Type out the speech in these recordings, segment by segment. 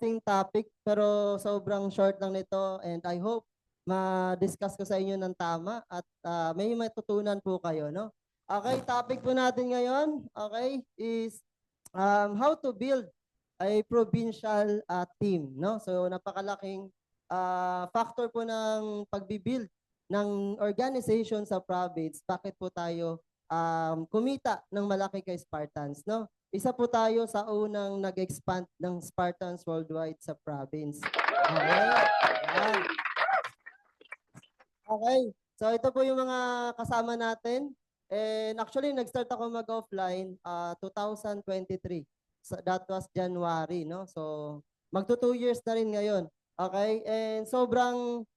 interesting topic pero sobrang short lang nito and I hope ma-discuss ko sa inyo ng tama at may matutunan po kayo, no? Okay, topic po natin ngayon, okay, is how to build a provincial team, no? So napakalaking factor po ng pagbibuild ng organization sa province. Bakit po tayo kumita ng malaki kay Spartans, no? Isa po tayo sa unang nag-expand ng Spartans worldwide sa province. Okay? Yan. Okay. So ito po yung mga kasama natin. And actually, nag-start ako mag-offline 2023. So, that was January, no? So magto 2 years na rin ngayon. Okay? And sobrang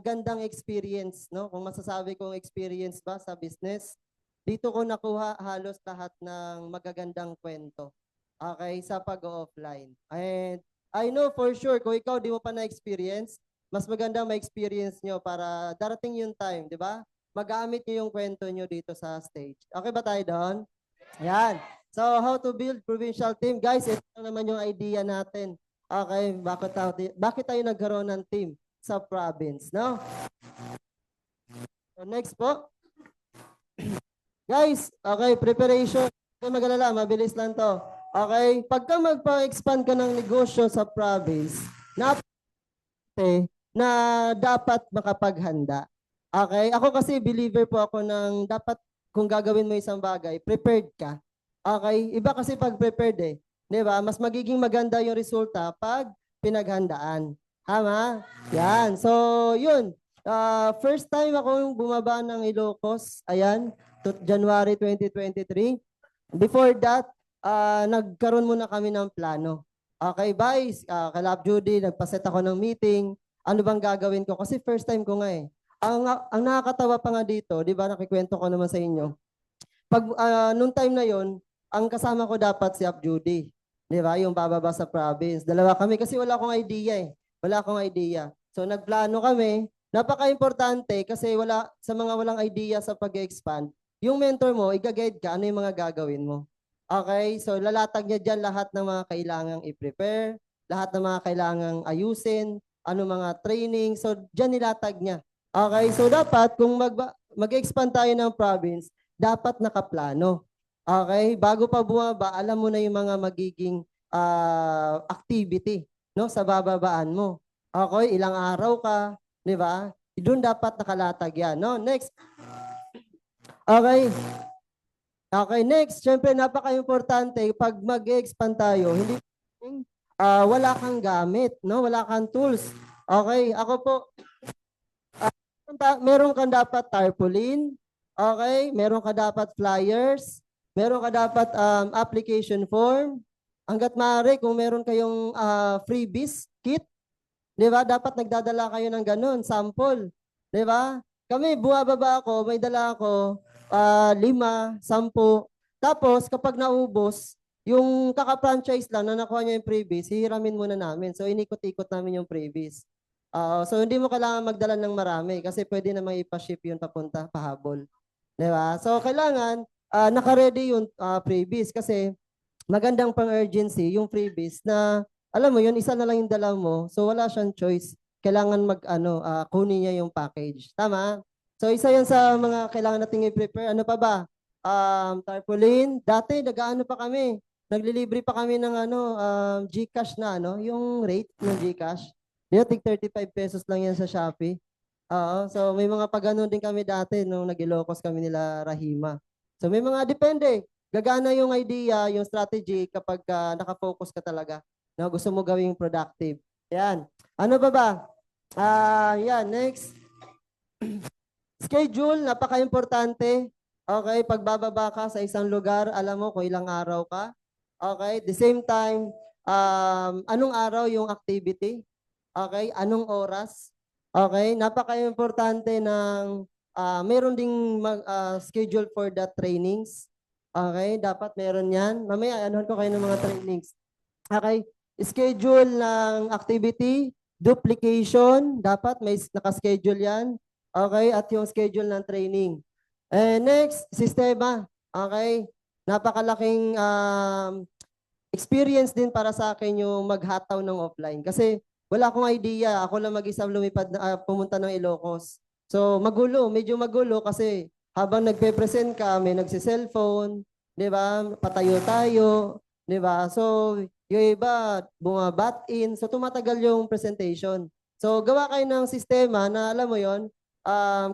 gandang experience, no? Kung masasabi kong experience ba sa business, dito ko nakuha halos lahat ng magagandang kwento. Okay, sa pag-offline. And I know for sure, kung ikaw di mo pa na-experience, mas maganda ma-experience nyo para darating yung time, di ba? Magamit nyo yung kwento nyo dito sa stage. Okay ba tayo doon? Yan. So, how to build provincial team. Guys, ito naman yung idea natin. Okay, bakit tayo nagkaroon ng team sa province, no? So, next po. Guys, okay, preparation. Huwag mag-alala, mabilis lang to. Okay, pagka magpa-expand ka ng negosyo sa province, na dapat makapaghanda. Okay, ako kasi believer po ako ng dapat kung gagawin mo isang bagay, prepared ka. Okay, iba kasi pag prepared eh. Di ba? Mas magiging maganda yung resulta pag pinaghandaan. Tama? Yan. So, yun. First time ako yung bumaba ng Ilocos. Ayan. January 2023. Before that, nagkaroon muna kami ng plano. Okay, guys, Kalab Judy, nagpaset ako ng meeting. Ano bang gagawin ko? Kasi first time ko nga eh. Ang nakakatawa pa nga dito, di ba, nakikwento ko naman sa inyo. Pag nung time na yon, ang kasama ko dapat si Up Judy. Di ba, yung bababa sa province. Dalawa kami kasi wala akong idea eh. Wala akong idea. So nagplano kami. Napaka-importante kasi sa mga walang idea sa pag-expand, yung mentor mo, i-guide ka, ano yung mga gagawin mo. Okay, so lalatag niya dyan lahat ng mga kailangang i-prepare, lahat ng mga kailangang ayusin, ano mga training, so dyan nilatag niya. Okay, so dapat kung mag-expand tayo ng province, dapat nakaplano. Okay, bago pa bumaba, alam mo na yung mga magiging activity, no, sa bababaan mo. Okay, ilang araw ka, di ba? Doon dapat nakalatag yan, no? Next. Okay. Okay, next. Siyempre, napaka-importante pag mag-expand tayo, hindi wala kang gamit, no? Wala kang tools. Okay, ako po, meron kang dapat tarpaulin, okay? Meron ka dapat flyers, meron ka dapat application form. Hanggat maaari, kung meron kayong freebies kit, di ba? Dapat nagdadala kayo ng ganun, sample. Di ba? Kami, bumababa ako, may dala ako, 5, 10. Tapos, kapag naubos, yung kaka-franchise lang na nakuha niya yung freebies, hihiramin muna namin. So, inikot-ikot namin yung freebies. So, hindi mo kailangan magdala ng marami kasi pwede namang ipa-ship yun papunta, pahabol. Di ba? So, kailangan naka-ready yung freebies kasi magandang pang-urgency yung freebies na, alam mo yun, isa na lang yung dala mo. So, wala siyang choice. Kailangan kunin niya yung package. Tama? So, isa yan sa mga kailangan nating i-prepare. Ano pa ba? Tarpaulin. Dati, nag-ano pa kami. Naglilibre pa kami ng GCash na, yung rate ng GCash. Yung tig 35 pesos lang yan sa Shopee. So may mga pag-ano din kami dati nung nag-Ilocos kami nila Rahima. So may mga depende. Gagana yung idea, yung strategy kapag nakafocus ka talaga na gusto mo gawing productive. Yan. Ano ba? Yan, next. Schedule, napaka-importante. Okay, pagbababa ka sa isang lugar, alam mo kung ilang araw ka. Okay, the same time, anong araw yung activity? Okay, anong oras? Okay, napaka-importante ng meron ding schedule for the trainings. Okay, dapat meron yan. Mamaya, anuhan ko kayo ng mga trainings. Okay, schedule ng activity, duplication, dapat may nakaschedule yan. Okay, at yung schedule ng training. And next, sistema. Okay, napakalaking experience din para sa akin yung maghataw ng offline. Kasi wala akong idea. Ako lang mag-isa lumipad na pumunta ng Ilocos. So magulo, medyo magulo kasi habang nagpe-present ka, may nagsi-cellphone, 'di ba? Patayo tayo, 'di ba? So yung iba bumabat in, so tumatagal yung presentation. So gawa kayo ng sistema na alam mo 'yon,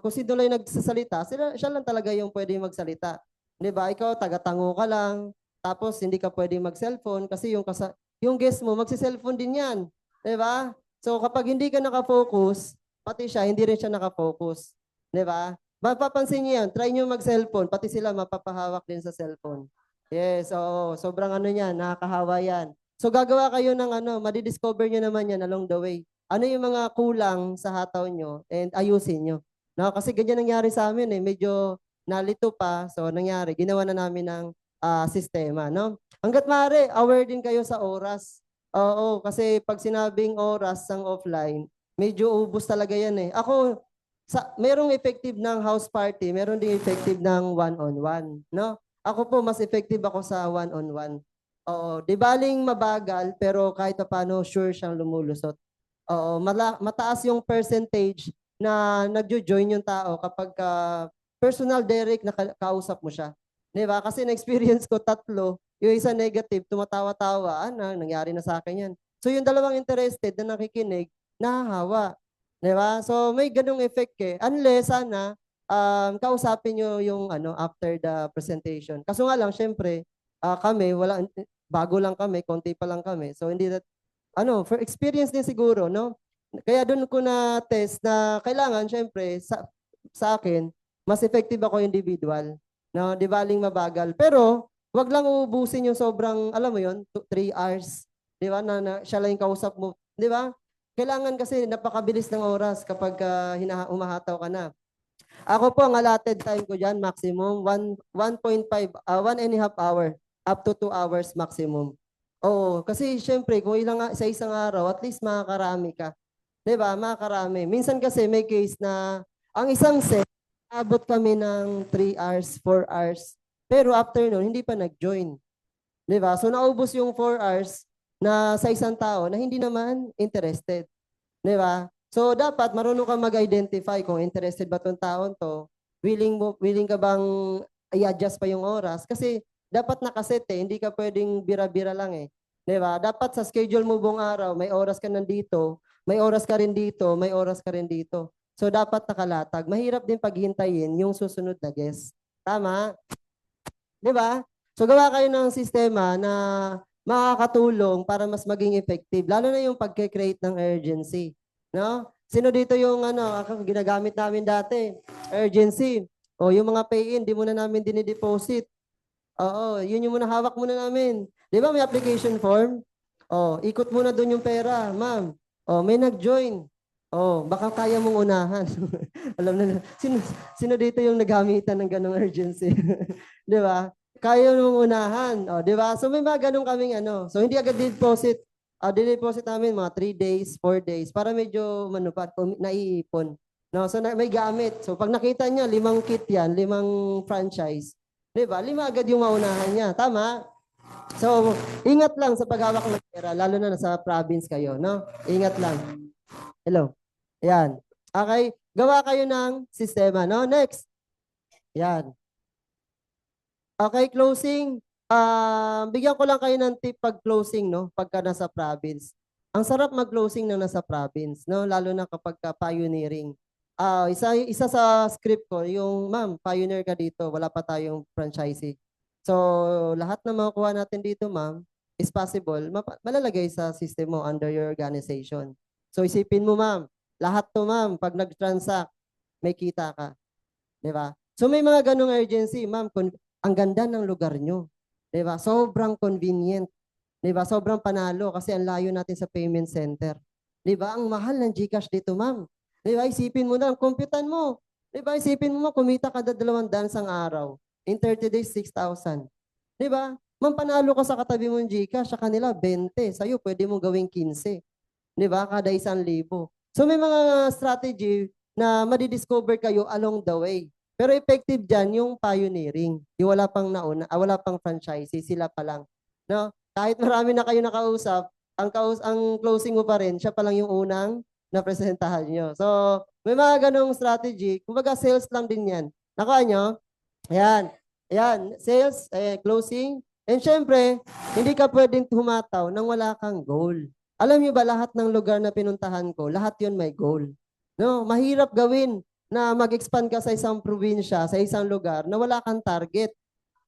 kung sino lang yung nagsasalita, siya lang talaga yung pwede magsalita. 'Di ba? Ikaw taga-tango ka lang, tapos hindi ka pwedeng mag-cellphone kasi yung guest mo magsi-cellphone din 'yan, 'di ba? So kapag hindi ka nakafocus, pati siya hindi rin siya nakafocus, 'di ba? Mapapansin niyo 'yan, try niyo mag-cellphone, pati sila mapapahawak din sa cellphone. Yes, oo, sobrang ano niyan, nakakahawa 'yan. So gagawa kayo ng ano, madi-discover niyo naman 'yan along the way. Ano yung mga kulang sa hataw niyo and ayusin niyo. No, kasi ganyan nangyari sa amin eh, medyo nalito pa, so nangyari, ginawa na namin ng sistema, no? Hangga't maaari, aware din kayo sa oras. Oo, kasi pag sinabing oras ng offline, medyo ubos talaga yan eh. Ako, merong effective ng house party, meron din effective ng one-on-one, no? Ako po, mas effective ako sa one-on-one. Oo, di baling mabagal, pero kahit paano sure siyang lumulusot. Oo, mataas yung percentage na nagjo-join yung tao kapag personal direct na kausap mo siya. 'Di ba? Kasi na-experience ko tatlo, yung isa negative, tumatawa-tawa, nangyari na sa akin 'yan. So yung dalawang interested na nakikinig, nahahawa. 'Di ba? So may ganung effect eh. Unless sana kausapin nyo yung ano after the presentation. Kaso nga lang syempre, kami bago lang kami, konti pa lang kami. So hindi for experience din siguro, no? Kaya doon ko na test na kailangan syempre sa akin mas effective ako individual, no? Di baling mabagal. Pero wag lang uubusin yung sobrang, alam mo yon, 3 hours, di ba? Na siya lang yung kausap mo, di ba? Kailangan kasi napakabilis ng oras kapag umahataw ka na. Ako po, ang allotted time ko dyan, maximum, 1.5, 1.5 hour, up to 2 hours maximum. Oo, kasi syempre, kung sa isang araw, at least makakarami ka. 'Di ba? Makakarami. Minsan kasi may case na ang isang set, abot kami ng 3 hours, 4 hours. Pero after nun, hindi pa nag-join. 'Di ba? So naubos yung 4 hours na sa isang tao na hindi naman interested. 'Di ba? So dapat marunong kang mag-identify kung interested ba 'tong taon to. Willing ka bang i-adjust pa yung oras kasi dapat nakaset eh, hindi ka pwedeng bira-bira lang eh. 'Di ba? Dapat sa schedule mo buong araw, may oras ka nandito, may oras ka rin dito, may oras ka rin dito. So dapat nakalatag. Mahirap din paghintayin yung susunod na guest. Tama? 'Di ba? So gawa kayo ng sistema na makakatulong para mas maging effective, lalo na yung pagke-create ng urgency, no? Sino dito yung ginagamit namin dati? Urgency. O yung mga pay-in, di muna namin dinideposit. Oo, yun yung muna hawak muna namin. Di ba may application form? Oh, ikot muna doon yung pera, ma'am. Oh, may nag-join. Oh, baka kaya mong unahan. Alam na, sino dito yung nagamitan ng ganong urgency? Di ba? Kaya mong unahan. Oh, di ba? So may mga ganong kaming ano. So hindi agad deposit. Dineposit namin mga 3 days, 4 days para medyo manupat, naiipon. No, so may gamit. So pag nakita niya 5 kit yan, 5 franchise. Di ba? 5 agad yung maunahan niya. Tama? So, ingat lang sa paghawak ng pera, lalo na nasa province kayo, no? Ingat lang. Hello. Ayan. Okay. Gawa kayo ng sistema, no? Next. Ayan. Okay, closing. Bigyan ko lang kayo ng tip pag closing, no? Pagka nasa province. Ang sarap mag-closing na nasa province, no? Lalo na kapag pioneering. Isa sa script ko, yung ma'am, pioneer ka dito, wala pa tayong franchisee. So, lahat na makukuha natin dito, ma'am, is possible, malalagay sa system mo under your organization. So, isipin mo, ma'am, lahat to, ma'am, pag nag-transact, may kita ka. Di ba? So, may mga ganong urgency, ma'am, ang ganda ng lugar nyo. Di ba? Sobrang convenient. Di ba? Sobrang panalo kasi ang layo natin sa payment center. Di ba? Ang mahal ng GCash dito, ma'am. Di ba? Isipin mo na, kumpitan mo. Di ba? Isipin mo, kumita kada 200 sang araw. In 30 days, 6,000. Di ba? Ma'am, panalo ka sa katabi mong GCash, sa kanila 20. Sa'yo, pwede mong gawing 15. Di ba? Kada 1,000. So may mga strategy na madidiscover kayo along the way. Pero effective dyan yung pioneering. Yung wala pang nauna, wala pang franchisee, sila pa lang. No? Kahit marami na kayo nakausap, ang closing mo pa rin, siya pa lang yung unang napresentahan nyo. So, may mga ganong strategy. Kumbaga, sales lang din yan. Nakuha nyo? Ayan. Ayan. Sales, closing. And syempre, hindi ka pwedeng humataw nang wala kang goal. Alam niyo ba lahat ng lugar na pinuntahan ko, lahat yun may goal. No, mahirap gawin na mag-expand ka sa isang probinsya, sa isang lugar na wala kang target.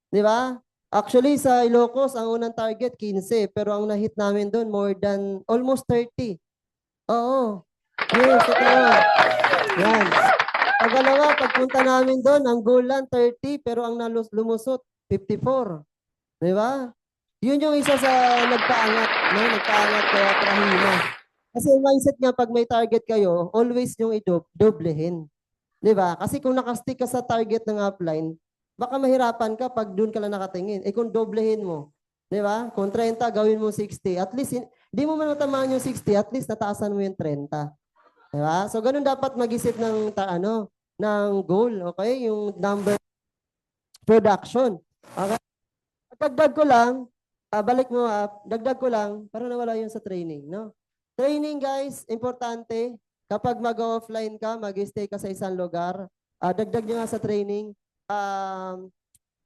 Di ba? Actually, sa Ilocos, ang unang target 15, pero ang na-hit namin doon more than almost 30. Oo. Yes, totoo. Yan. Pagalawa, pagpunta namin doon, ang goal lang 30, pero ang lumusot 54. Di ba? Yun yung isa sa nagpaangat, no? Nagpaangat kaya trahina. Kasi yung mindset niya, pag may target kayo, always yung idoblehin. Di ba? Kasi kung nakastick ka sa target ng upline, baka mahirapan ka pag doon ka lang nakatingin. Eh kung doblehin mo, di ba? Kung 30, gawin mo 60. At least, hindi mo man matamaan yung 60, at least nataasan mo yung 30. Di ba? So, ganun dapat mag-isip ng, ng goal, okay? Yung number production. Okay? Dagdag ko lang, balik mo up, dagdag ko lang, para nawala yun sa training, no? Training, guys, importante. Kapag mag-offline ka, mag-stay ka sa isang lugar, dagdag nyo nga sa training.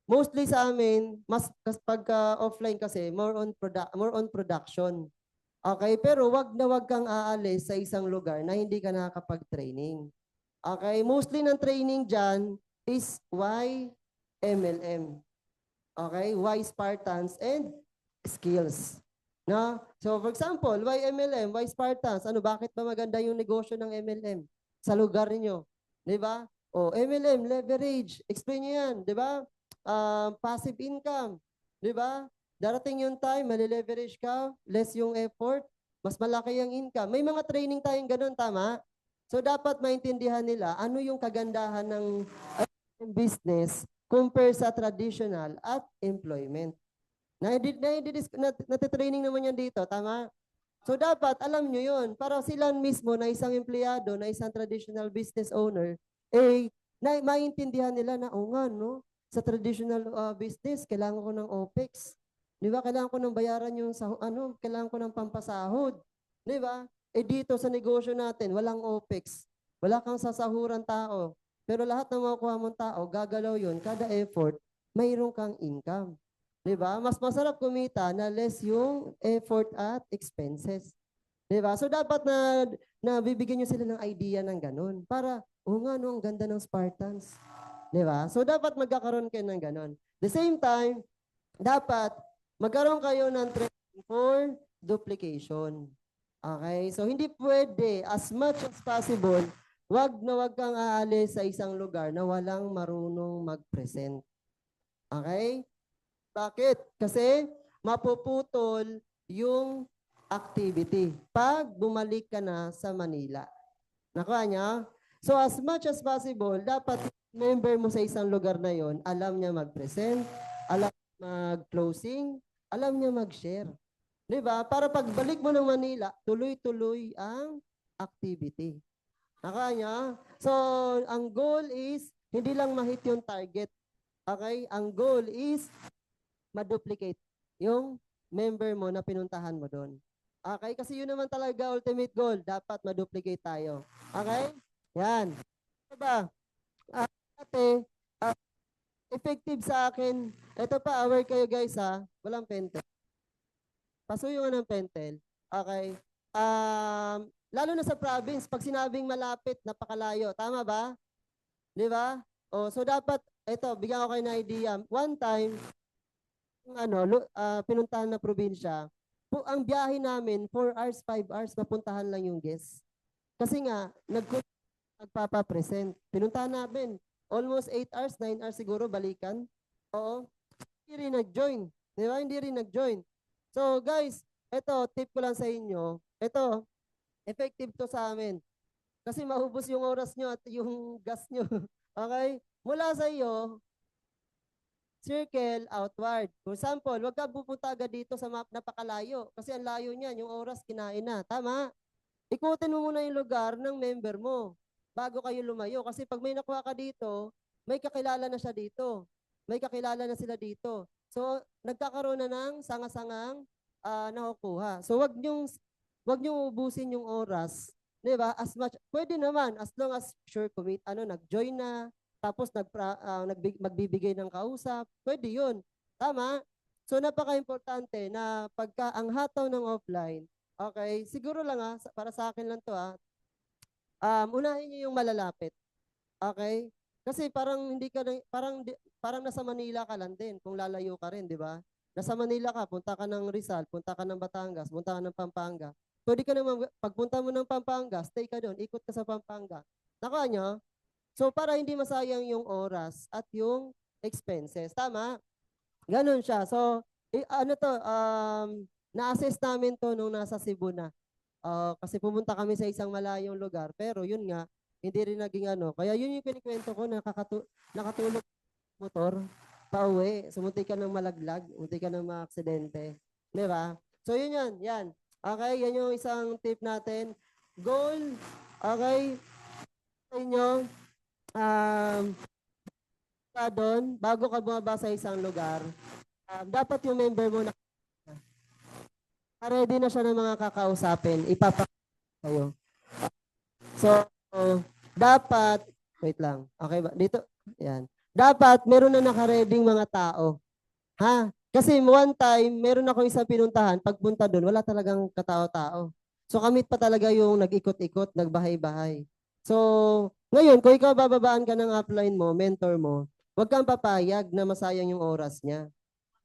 Mostly sa amin, mas pagka offline kasi, more on production. Okay, pero wag kang aalis sa isang lugar na hindi ka nakakapag-training. Okay, mostly ng training dyan is YMLM. Okay, why Spartans and skills. No? So for example, why MLM, why Spartans? Ano, bakit ba maganda yung negosyo ng MLM sa lugar niyo? 'Di ba? O MLM, leverage, explain niyo 'yan, 'di ba? Passive income, 'di ba? Darating yung time, mali-leverage ka, less yung effort, mas malaki yung income. May mga training tayong ganun, tama? So dapat maintindihan nila ano yung kagandahan ng business compare sa traditional at employment. Natitraining naman yan dito, tama? So dapat alam nyo yun, para sila mismo na isang empleyado, na isang traditional business owner, maintindihan nila na, nga, no? Sa traditional business, kailangan ko ng OPEX. Di ba? Kailangan ko ng bayaran yung, kailangan ko ng pampasahod. Di ba? Dito sa negosyo natin, walang OPEX. Wala kang sasahuran tao. Pero lahat ng makukuha mong tao, gagalaw yun, kada effort, mayroon kang income. Diba? Mas masarap kumita na less yung effort at expenses. Diba? So dapat na bibigyan nyo sila ng idea ng ganun. Para, nga no, ang ganda ng Spartans. Diba? So dapat magkakaroon kayo ng ganun. The same time, dapat magkaroon kayo ng training for duplication. Okay? So hindi pwede, as much as possible, wag kang aalis sa isang lugar na walang marunong mag-present. Okay? Bakit? Kasi mapuputol yung activity pag bumalik ka na sa Manila. Nakuha niya? So as much as possible, dapat member mo sa isang lugar na yon, alam niya mag-present, alam mag-closing, alam niya mag-share. Diba? Para pagbalik mo ng Manila, tuloy-tuloy ang activity. Nakuha niya? So, ang goal is, hindi lang ma-hit yung target. Okay? Ang goal is, ma-duplicate yung member mo na pinuntahan mo doon. Okay? Kasi yun naman talaga ultimate goal. Dapat ma-duplicate tayo. Okay? Yan. Diba? Ate, effective sa akin. Ito pa, aware kayo guys ha. Walang pentel. Pasuyo nga ng pentel. Okay? Lalo na sa province, pag sinabing malapit, napakalayo. Tama ba? Di ba? So dapat, ito, bigyan ko kayo ng idea. One time, pinuntahan na probinsya, ang biyahe namin, 4 hours, 5 hours, mapuntahan lang yung guest. Kasi nga, nagpapapresent. Pinuntahan namin, almost 8 hours, 9 hours siguro, balikan. Oo. Hindi rin nag-join. Di ba? Hindi rin nag-join. So guys, ito, tip ko lang sa inyo. Ito, effective to sa amin. Kasi maubos yung oras nyo at yung gas nyo. Okay? Mula sa iyo, circle outward. For example, huwag ka pupunta agad dito sa map napakalayo. Kasi ang layo niyan, yung oras kinain na. Tama? Ikutin mo muna yung lugar ng member mo bago kayo lumayo. Kasi pag may nakuha ka dito, may kakilala na siya dito. May kakilala na sila dito. So, nagkakaroon na ng sanga-sangang nakukuha. So, wag niyong ubusin yung oras. 'Di ba? As much, pwede naman, as long as sure commit, nag-join na, tapos magbibigay ng kausap, pwede yun. Tama? So, napaka-importante na pagka ang hataw ng offline, okay, siguro lang para sa akin lang to unahin niyo yung malalapit. Okay? Kasi parang hindi ka parang nasa Manila ka lang din kung lalayo ka rin, di ba? Nasa Manila ka, punta ka ng Rizal, punta ka ng Batangas, punta ka ng Pampanga. Pwede ka naman, pagpunta mo ng Pampanga, stay ka doon, ikot ka sa Pampanga. Nakuha nyo? So, para hindi masayang yung oras at yung expenses. Tama? Ganun siya. So, na-assess namin to nung nasa Cebu na. Kasi pumunta kami sa isang malayong lugar, pero yun nga, hindi rin naging Kaya yun yung kinikwento ko, nakatulog motor, pauwi, sumunti ka ng malaglag, munti ka ng maaksidente. Di ba? So yun yan, yan. Okay, yan yung isang tip natin. Goal, okay, sa inyo, doon, bago ka bumaba sa isang lugar, dapat yung member mo na ready na siya ng mga kakausapin, ipapakita kayo. So, dapat, wait lang, okay ba? Dito, yan. Dapat, meron na nakareding mga tao. Ha? Kasi one time, meron ako isang pinuntahan, pagpunta doon, wala talagang katao-tao. So, kamit pa talaga yung nag-ikot-ikot, nagbahay-bahay. So, ngayon, kung ikaw bababaan ka ng upline mo, mentor mo, huwag kang papayag na masayang yung oras niya.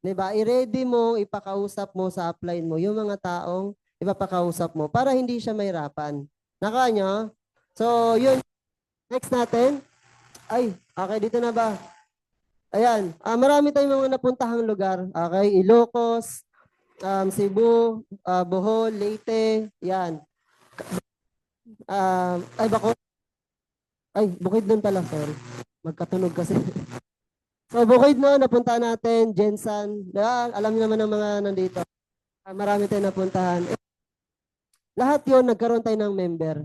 Diba? I-ready mo, ipakausap mo sa upline mo yung mga taong ipapakausap mo para hindi siya mahirapan. Naka nyo? So, yun. Next natin. Ay, okay, dito na ba? Ayan. Marami tayong mga napuntahang lugar. Okay, Ilocos, Cebu, Bohol, Leyte. Yan. Ay, Bukid doon pala, sorry. Magkatunog kasi. So, Bukid no, napunta natin, Jensan. Alam niyo naman ng mga nandito. Marami tayong napuntahan. Lahat yon nagkaroon tayo ng member.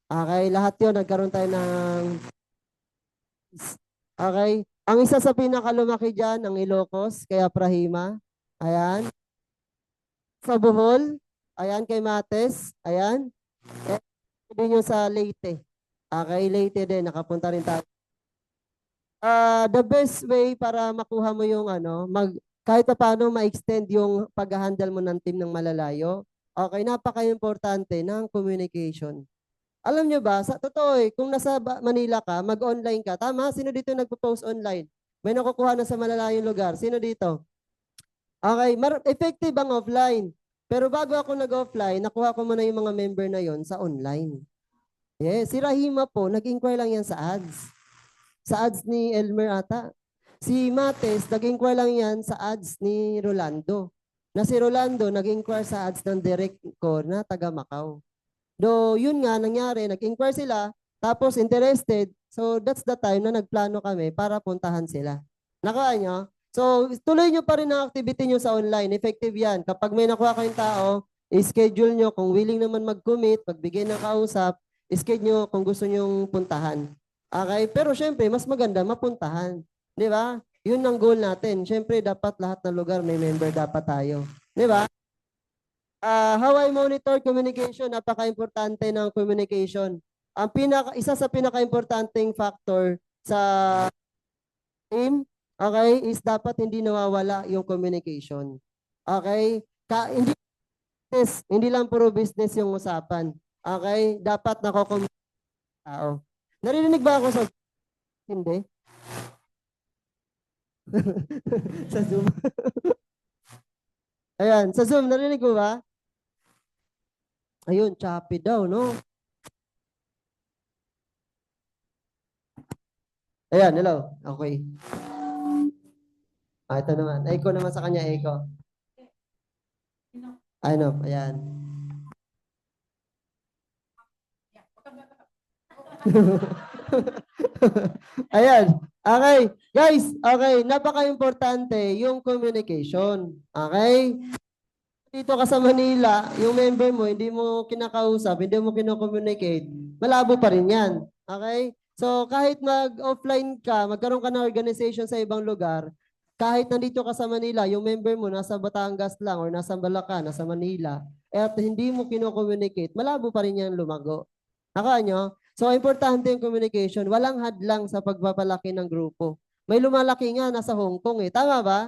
Okay, lahat yon nagkaroon tayo ng... Okay, ang isa sa pinakalumaki dyan, ang Ilocos, kaya Prahima. Ayan. Sa Bohol, ayan, kay Mates. Ayan. Din yung sa Leyte. Okay, Leyte din, nakapunta rin tayo. The best way para makuha mo yung kahit pa paano ma-extend yung pag-handle mo ng team ng malalayo, okay, napaka-importante ng communication. Alam nyo ba, sa totoo kung nasa Manila ka, mag-online ka, tama? Sino dito nagpo-post online? May nakukuha na sa malalayong lugar. Sino dito? Okay, effective ang offline. Pero bago ako nag-offline, nakuha ko muna yung mga member na yon sa online. Yes, si Rahima po, nag-inquire lang yan sa ads. Sa ads ni Elmer ata. Si Mates, nag-inquire lang yan sa ads ni Rolando. Na si Rolando, nag-inquire sa ads ng direct ko na taga Macau. Do, yun nga, nangyari, nag-inquire sila, tapos interested. So, that's the time na nagplano kami para puntahan sila. Nakuha nyo? So, tuloy nyo pa rin ang activity nyo sa online. Effective yan. Kapag may nakuha kayong tao, i-schedule nyo. Kung willing naman mag-commit, magbigay ng kausap, i-schedule nyo kung gusto nyo puntahan. Okay? Pero syempre, mas maganda mapuntahan. Di ba? Yun ang goal natin. Syempre, dapat lahat ng lugar may member dapat tayo. Di ba? How I monitor communication, napaka-importante ng communication. Isa sa pinaka-importanting factor sa team, okay, is dapat hindi nawawala yung communication. Okay? Hindi lang puro business yung usapan. Okay? Dapat nako-communicate tao. Narinig ba ako sa hindi? Sa Zoom. Ayan, sa Zoom, narinig mo ba? Ayun, choppy daw, no? Ayan, hello. Okay. Ito naman. Echo naman sa kanya, echo. Ano, ayan. Ayan. Okay. Guys, okay. Napaka-importante yung communication. Okay? Dito ka sa Manila, yung member mo, hindi mo kinakausap, hindi mo kino-communicate, malabo pa rin yan. Okay? So, kahit mag-offline ka, magkaroon ka ng organization sa ibang lugar, kahit nandito ka sa Manila, yung member mo nasa Batangas lang or nasa Bulacan, nasa Manila, at hindi mo kino-communicate, malabo pa rin yan lumago. Nakuha nyo? So, importante yung communication. Walang hadlang sa pagpapalaki ng grupo. May lumalaki nga, nasa Hong Kong eh. Tama ba?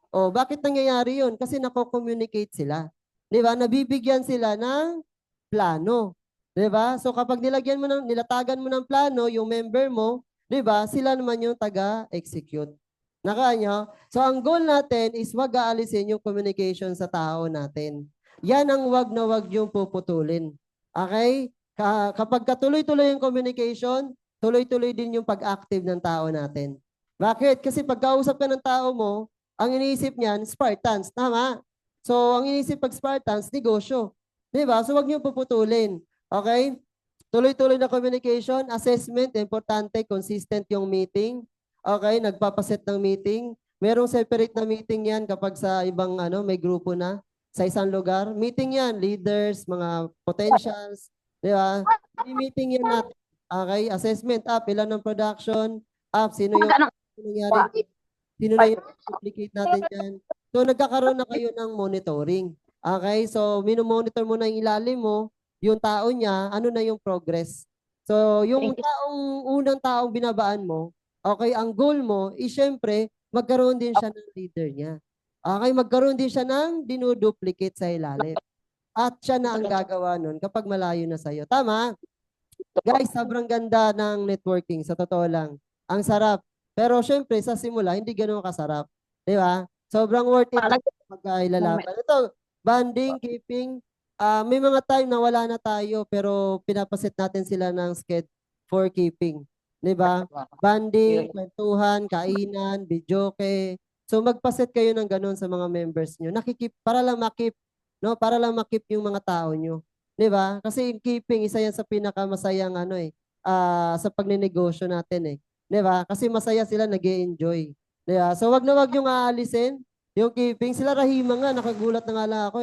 O, bakit nangyayari yun? Kasi nako-communicate sila. Di ba? Nabibigyan sila ng plano. Di ba? So, kapag nilatagan mo ng plano, yung member mo, di ba? Sila naman yung taga-execute. Nakuha nyo? So, ang goal natin is wag aalisin yung communication sa tao natin. Yan ang wag na wag yung puputulin. Okay? Kapag katuloy-tuloy yung communication, tuloy-tuloy din yung pag-active ng tao natin. Bakit? Kasi pagkausap ka ng tao mo, ang iniisip niyan, Spartans. Tama? So, ang iniisip pag Spartans, negosyo. Di ba? So, wag niyo puputulin. Okay? Tuloy-tuloy na communication, assessment, importante, consistent yung meeting. Okay? Nagpapaset ng meeting. Merong separate na meeting yan kapag sa ibang may grupo na sa isang lugar. Meeting yan, leaders, mga potentials. Di ba? Meeting yan natin. Okay? Assessment, ilan ng production, sino yung nangyari, sino na yung duplicate natin dyan. So, nagkakaroon na kayo ng monitoring. Okay? So, minomonitor mo na yung ilalim mo, yung tao niya, ano na yung progress. So, yung unang taong binabaan mo, okay, ang goal mo, is syempre, magkaroon din siya ng leader niya. Okay, magkaroon din siya ng dinuduplicate sa ilalim. At siya na ang gagawa nun kapag malayo na sa'yo. Tama? Guys, sobrang ganda ng networking, sa totoo lang. Ang sarap. Pero syempre, sa simula, hindi ganun kasarap. Di ba? Sobrang worth it pag ilalaban. Ito, banding, keeping, may mga time na wala na tayo, pero pinapasit natin sila ng sked for keeping. Di ba? Banding, kwentuhan, kainan, videoke. So, magpaset kayo ng ganun sa mga members nyo. Nakikip, para lang makip, no? Para lang makip yung mga tao nyo. Di ba? Kasi yung keeping, isa yan sa pinakamasayang sa pagnenegosyo natin eh. Di ba? Kasi masaya sila, nag-e-enjoy. Di ba? So wag na wag yung aalisin. Yung keeping, sila Rahima nga, nakagulat na nga lang ako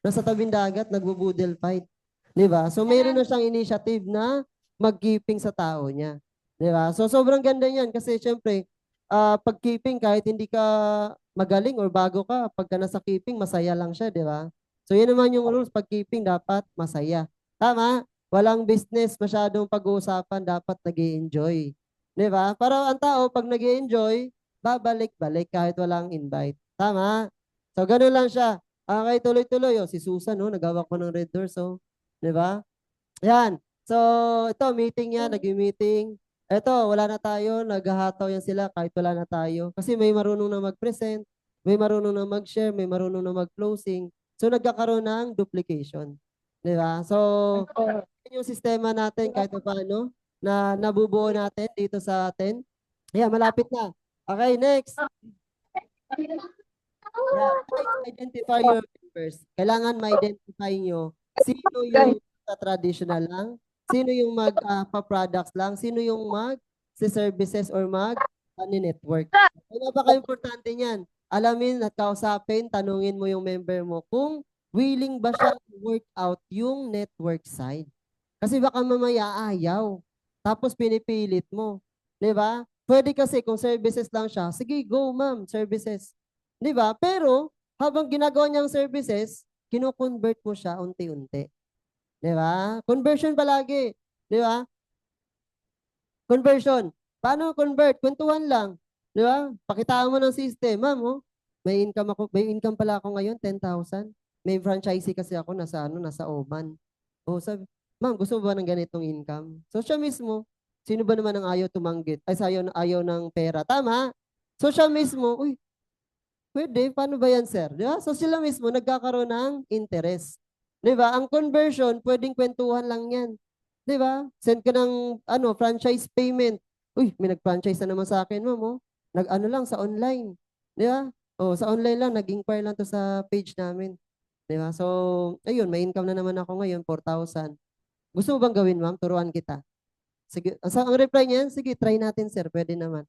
nasa tabing dagat, nagbo-boodle fight. Di ba? So mayroon na siyang initiative na mag-keeping sa tao niya. Di ba? So sobrang ganda niyan kasi syempre, pag keeping, kahit hindi ka magaling or bago ka, pagka nasa keeping, masaya lang siya, di ba? So, yun naman yung rules. Pag keeping, dapat masaya. Tama? Walang business, masyadong pag-uusapan, dapat nag-i-enjoy. Di ba? Para ang tao, pag nag-i-enjoy, babalik-balik kahit walang invite. Tama? So, ganun lang siya. Okay, tuloy-tuloy. Si Susan, nagawa ko ng red doors. Di ba? Yan. So, ito, meeting yan, nag-meeting. Ito, wala na tayo, naghahataw yan sila kahit wala na tayo. Kasi may marunong na mag-present, may marunong na mag-share, may marunong na mag-closing. So, nagkakaroon ng duplication. Di ba? So, yung sistema natin kahit paano na nabubuo natin dito sa atin. Ayan, malapit na. Okay, next. Yeah, identify your members. Kailangan ma-identify nyo sino yung sa traditional lang, sino yung mag-products lang, sino yung mag-services or mag-network. Ay, napaka-importante niyan. Alamin at kausapin, tanungin mo yung member mo kung willing ba siya work out yung network side. Kasi baka mamaya ayaw. Tapos pinipilit mo. Di ba? Pwede kasi kung services lang siya, sige, go ma'am, services. Di ba? Pero habang ginagawa niyang services, kino-convert mo siya unti-unti. Di ba? Conversion palagi. Di ba? Conversion. Paano convert? Kwentuhan lang. Di ba? Pakitaan mo ng system. Ma'am, may income pala ako ngayon, 10,000. May franchisee kasi ako nasa Oman. Sabi, ma'am, gusto mo ba ng ganitong income? So siya mismo, sino ba naman ang ayaw tumanggit? Ay, ayaw ng pera. Tama? So siya mismo, uy, pwede, paano ba yan, sir? Di ba? So sila mismo nagkakaroon ng interest. Di ba? Ang conversion, pwedeng kwentuhan lang yan. Di ba? Send ka ng franchise payment. Uy, may nag-franchise na naman sa akin, ma'am. Nag-ano lang sa online. Di ba? Sa online lang, nag-inquire lang to sa page namin. Di ba? So, ayun, may income na naman ako ngayon, 4,000. Gusto mo bang gawin, ma'am? Turuan kita. Sige, ang reply niyan, sige, try natin, sir. Pwede naman.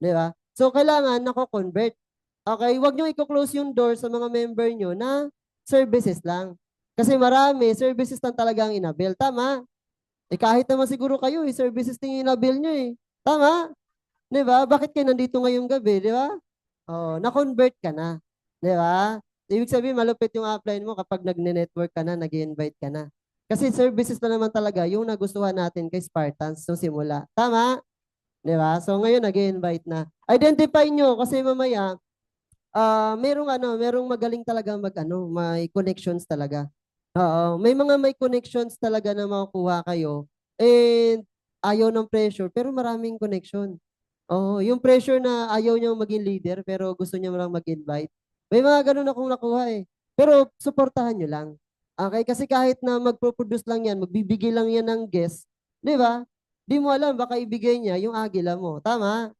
Di ba? So, kailangan nako-convert. Okay, wag niyo i-close yung door sa mga member niyo na services lang. Kasi marami, services lang talaga ang inabil. Tama? Kahit naman siguro kayo, services din yung inabil niyo eh. Tama? Di ba? Bakit kayo nandito ngayong gabi? Di ba? Oh, na-convert ka na. Di ba? Ibig sabihin, malupit yung upline mo kapag nagne-network ka na, nag-invite ka na. Kasi services na naman talaga yung nagustuhan natin kay Spartans nung simula. Tama? Di ba? So ngayon, nag-invite na. Identify nyo kasi mamaya, merong magaling talaga may connections talaga. Oo, may connections talaga na makukuha kayo. And ayaw ng pressure, pero maraming connection. Oo, yung pressure na ayaw niya maging leader, pero gusto niya lang mag-invite. May mga ganun akong nakuha eh. Pero suportahan niyo lang. Okay, kasi kahit na magpo-produce lang yan, magbibigay lang yan ng guest, di ba? Di mo alam, baka ibigay niya yung agila mo. Tama?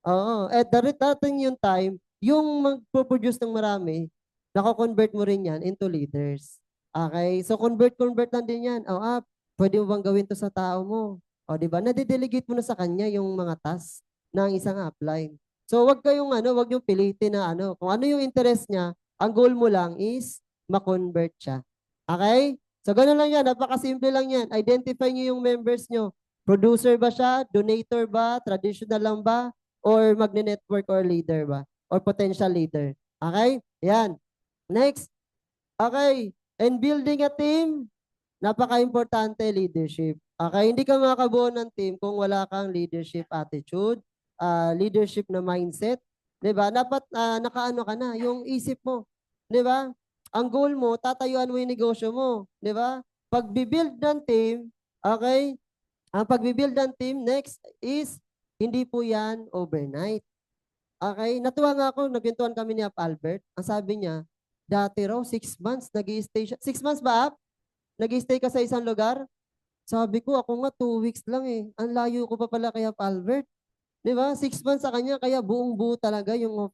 Oo. At darating yung time, yung magpo-produce ng marami, nako-convert mo rin yan into leaders. Okay? So, convert lang din yan. Pwede mo bang gawin to sa tao mo? O, di ba? Nade-delegate mo na sa kanya yung mga tasks ng isang upline. So, wag yung pilitin na kung ano yung interest niya, ang goal mo lang is ma-convert siya. Okay? So, ganun lang yan. Napakasimple lang yan. Identify niyo yung members niyo. Producer ba siya? Donator ba? Traditional lang ba? Or magne-network or leader ba? Or potential leader. Okay? Yan. Next. Okay. And building a team, napaka-importante leadership. Okay? Hindi ka makakabuo ng team kung wala kang leadership attitude, leadership na mindset. 'Di ba? Dapat nakaano ka na, yung isip mo. 'Di ba? Ang goal mo, tatayuan mo yung negosyo mo. 'Di ba? Pag-build ng team, okay? Ang pag-build ng team, next is, hindi po yan overnight. Okay? Natuwa nga ako, nagkwentuhan kami ni Ap Albert. Ang sabi niya, dati raw, 6 months, nag-i-stay siya. 6 months ba, Ap? Nag-i-stay ka sa isang lugar? Sabi ko, ako nga, 2 weeks lang eh. Ang layo ko pa pala kay Ap Albert. Di ba? 6 months sa kanya, kaya buong buo talaga yung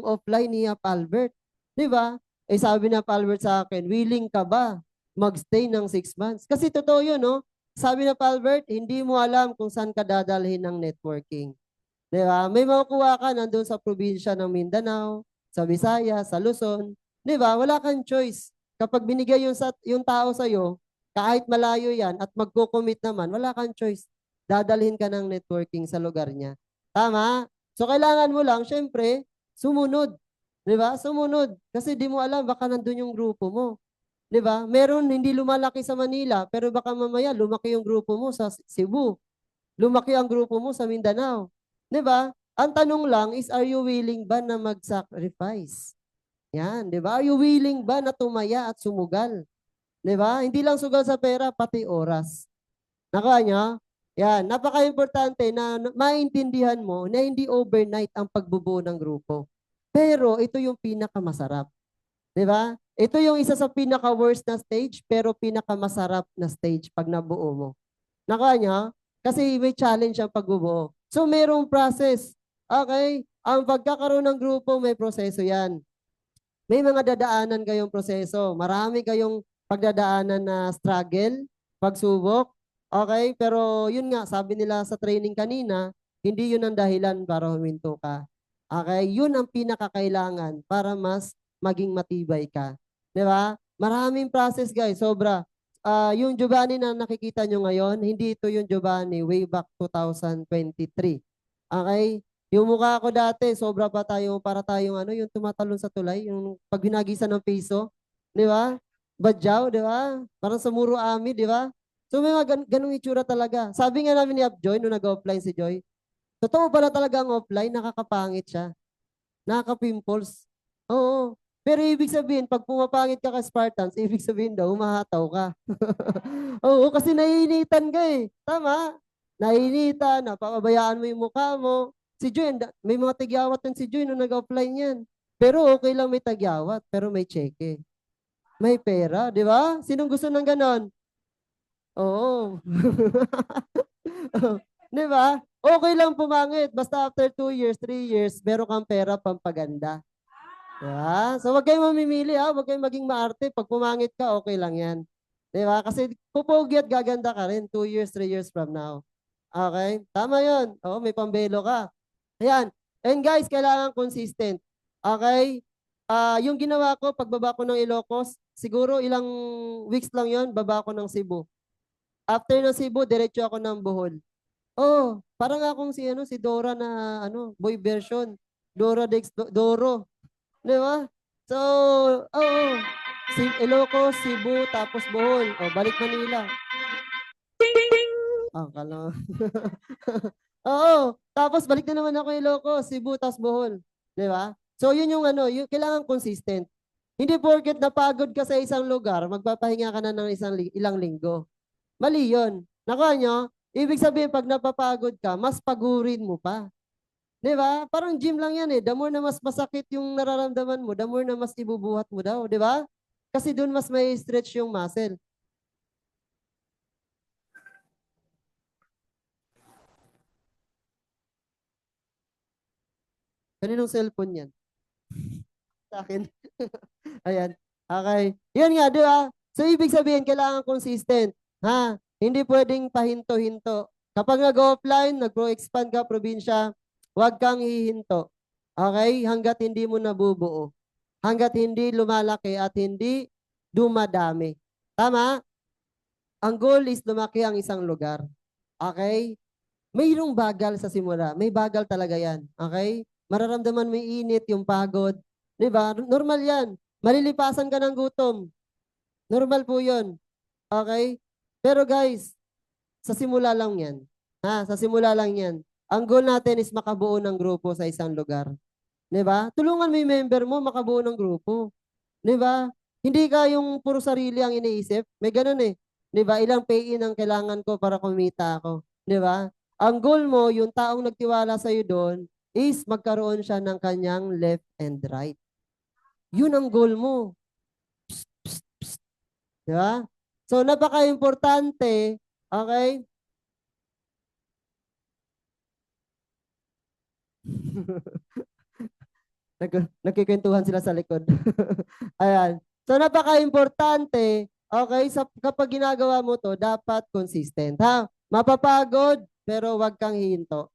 offline ni Ap Albert. Di ba? Eh sabi ni Ap Albert sa akin, willing ka ba magstay ng 6 months? Kasi totoo yun, no? Sabi na Albert, hindi mo alam kung saan ka dadalhin ng networking. Di ba? May makukuha ka nandun sa probinsya ng Mindanao, sa Visayas, sa Luzon. Di ba? Wala kang choice. Kapag binigay yung tao sa'yo, kahit malayo yan at magko-commit naman, wala kang choice. Dadalhin ka ng networking sa lugar niya. Tama? So, kailangan mo lang, syempre, sumunod. Di ba? Sumunod. Kasi di mo alam, baka nandun yung grupo mo. 'Di ba? Meron hindi lumalaki sa Manila, pero baka mamaya lumaki yung grupo mo sa Cebu. Lumaki ang grupo mo sa Mindanao. 'Di ba? Ang tanong lang is, are you willing ba na mag-sacrifice? Yan, 'di ba? Are you willing ba na tumaya at sumugal? 'Di ba? Hindi lang sugal sa pera, pati oras. Nakuha niyo? Yan, napaka-importante na maintindihan mo na hindi overnight ang pagbubuo ng grupo. Pero ito yung pinakamasarap. 'Di ba? Ito yung isa sa pinaka-worst na stage, pero pinakamasarap na stage pag nabuo mo. Nakuha niyo? Kasi may challenge ang pagbubuo. So, merong process. Okay? Ang pagkakaroon ng grupo, may proseso yan. May mga dadaanan kayong proseso. Marami kayong pagdadaanan na struggle, pagsubok. Okay? Pero yun nga, sabi nila sa training kanina, hindi yun ang dahilan para huminto ka. Okay? Yun ang pinakakailangan para mas maging matibay ka. Di ba? Maraming process, guys. Sobra. Yung Giovanni na nakikita nyo ngayon, hindi ito yung Giovanni way back 2023. Okay? Yung mukha ko dati, sobra pa tayo, para tayong yung tumatalon sa tulay, yung pag binagisan ng piso, di ba? Badyaw, di ba? Parang sa Muro Ami, di ba? So may mga ganung itsura talaga. Sabi nga namin ni Joy, nung nag-offline si Joy, totoo pala talaga ang offline, nakakapangit siya. Nakaka-pimples. Oo. Pero ibig sabihin, pag pumapangit ka ka Spartans, ibig sabihin daw, humahataw ka. Oo, kasi naiinitan ka eh. Tama? Naiinitan, napapabayaan mo yung mukha mo. Si Joy, may mga tagyawat din si Joy nung nag-offline yan. Pero okay lang may tagyawat, pero may cheque. May pera, di ba? Sinong gusto ng ganon? Oo. Di ba? Okay lang pumangit. Basta after 2 years, 3 years, meron kang pera pampaganda. Diba? So, wag kayong mamimili ha. Wag kayong maging maarte. Pag pumangit ka, okay lang yan. Diba? Kasi pupogi at gaganda ka rin 2 years, 3 years from now. Okay? Tama yun. Oo, may pambelo ka. Ayan. And guys, kailangan consistent. Okay? Yung ginawa ko, pagbaba ko ng Ilocos, siguro ilang weeks lang yon, baba ko ng Cebu. After ng Cebu, diretso ako ng Bohol. Oh, parang akong si Dora na boy version. Doro. Di ba? So, oo. Ilocos, Cebu, tapos Bohol. O, balik Manila. Ah, kala. Oo. Tapos balik na naman ako Ilocos, Cebu, tapos Bohol. Di ba? So, yun yung ano, yung, kailangan consistent. Hindi porket napagod ka sa isang lugar, magpapahinga ka na ng ilang linggo. Mali yun. Nakuha nyo? Ibig sabihin, pag napapagod ka, mas pagurin mo pa. Di ba? Parang gym lang yan eh. The more na mas masakit yung nararamdaman mo, the more na mas ibubuhat mo daw. Di ba? Kasi doon mas may stretch yung muscle. Kaninong cellphone yan? Sa akin. Ayan. Okay. Yan nga, di ba? So, ibig sabihin, kailangan consistent. Ha? Hindi pwedeng pahinto-hinto. Kapag nag-offline, nag-pro-expand ka, probinsya, huwag kang hihinto. Okay? Hanggat hindi mo nabubuo. Hanggat hindi lumalaki at hindi dumadami. Tama? Ang goal is lumaki ang isang lugar. Okay? Mayroong bagal sa simula. May bagal talaga yan. Okay? Mararamdaman mo yung init, yung pagod. Di ba? Normal yan. Malilipasan ka ng gutom. Normal po yun. Okay? Pero guys, sa simula lang yan. Ha? Sa simula lang yan. Ang goal natin is makabuo ng grupo sa isang lugar. Di ba? Tulungan mo yung member mo makabuo ng grupo. Di ba? Hindi ka yung puro sarili ang iniisip. May ganun eh. Di ba? Ilang pay-in ang kailangan ko para kumita ako. Di ba? Ang goal mo, yung taong nagtiwala sa'yo doon, is magkaroon siya ng kanyang left and right. Yun ang goal mo. Di ba? So, napaka-importante, okay? Nagkikwentuhan sila sa likod. Ayan. So, napaka-importante, okay, kapag ginagawa mo to, dapat consistent, ha? Mapapagod, pero wag kang hihinto.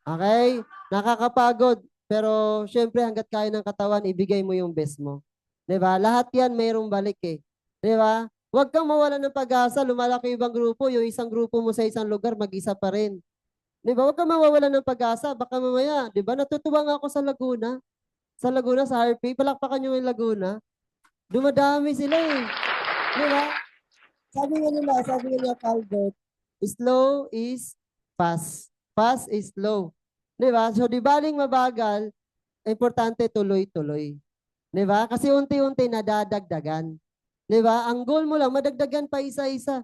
Okay? Nakakapagod, pero syempre hanggat kaya ng katawan, ibigay mo yung best mo. 'Di ba? Lahat 'yan mayroong balik eh. 'Di ba? Huwag kang mawalan ng pag-asa, lumalaki yung ibang grupo, yung isang grupo mo sa isang lugar, mag-isa pa rin. 'Di ba? Huwag kang mawawalan ng pag-asa, baka mamaya, 'di ba? Natutuwa nga ako sa Laguna. Sa Laguna, sa RP, palakpakan nyo yung Laguna. Dumadami sila eh. 'Di ba? Sabi nga nila, Albert, slow is fast. Fast is slow. 'Di ba? So, di baling mabagal, importante tuloy-tuloy. 'Di ba? Kasi unti-unti nadadagdagan. 'Di ba? Ang goal mo lang, madagdagan pa isa-isa.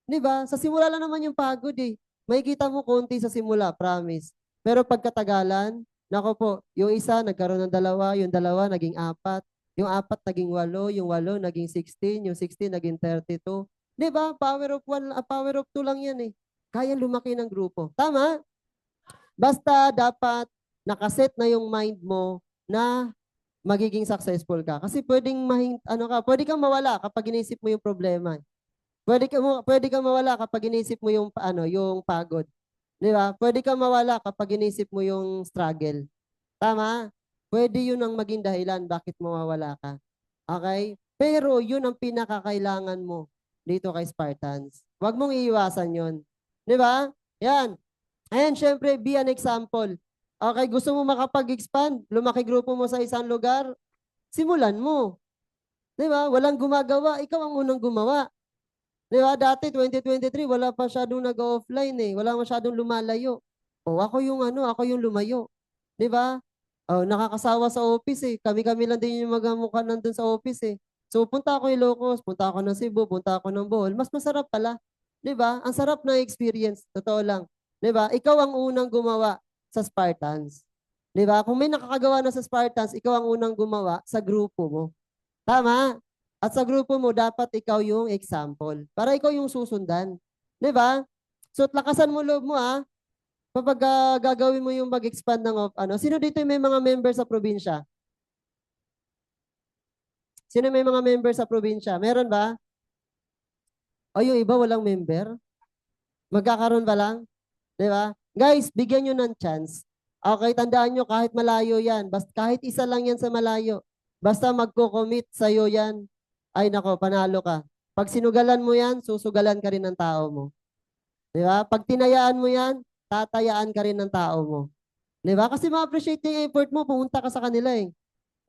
'Di ba? Sa simula lang naman yung pagod eh. Makikita mo konti sa simula, promise. Pero pagkatagalan, nako po, yung isa nagkaroon ng dalawa, yung dalawa naging apat, yung apat naging 8, yung 8 naging 16, yung 16 naging 32. 'Di ba? Power of 1, power of 2 lang yan eh. Kaya lumaki ng grupo. Tama? Basta dapat nakaset na yung mind mo na magiging successful ka. Kasi pwedeng pwede kang mawala kapag inisip mo yung problema. Pwede kang mawala kapag inisip mo yung yung pagod. 'Di ba? Pwede kang mawala kapag inisip mo yung struggle. Tama? Pwede yun ang maging dahilan bakit mawawala ka. Okay? Pero yun ang pinakakailangan mo dito kay Spartans. Huwag mong iiwasan yun. 'Di ba? Yan. And syempre, be an example. Okay, gusto mo makapag-expand, lumaki grupo mo sa isang lugar, simulan mo. 'Di ba? Walang gumagawa, ikaw ang unang gumawa. 'Di ba? Dati 2023 wala pa masyadong nag-offline eh. Wala masyadong lumalayo. O ako yung lumayo. 'Di ba? Oh, nakakasawa sa office eh. Kami-kami lang din yung magmumukha nandun sa office eh. So punta ako Ilocos, punta ako ng Cebu, punta ako ng Bohol, mas masarap pala. 'Di ba? Ang sarap ng experience, totoo lang. 'Di ba? Ikaw ang unang gumawa sa Spartans. 'Di ba? Kung may nakakagawa na sa Spartans, ikaw ang unang gumawa sa grupo mo. Tama? At sa grupo mo, dapat ikaw yung example. Para ikaw yung susundan. 'Di ba? So, lakasan mo loob mo ah. Kapag gagawin mo yung mag-expand ng sino dito yung may mga member sa probinsya? Sino may mga member sa probinsya? Meron ba? O yung iba walang member? Magkakaroon ba lang? 'Di ba? Guys, bigyan nyo ng chance. Okay, tandaan nyo kahit malayo yan. Basta kahit isa lang yan sa malayo. Basta magko-commit sa'yo yan. Ay nako, panalo ka. Pag sinugalan mo yan, susugalan ka rin ng tao mo. 'Di ba? Pag tinayaan mo yan, tatayaan ka rin ng tao mo. Di ba? Kasi ma-appreciate niya yung effort mo, pumunta ka sa kanila eh.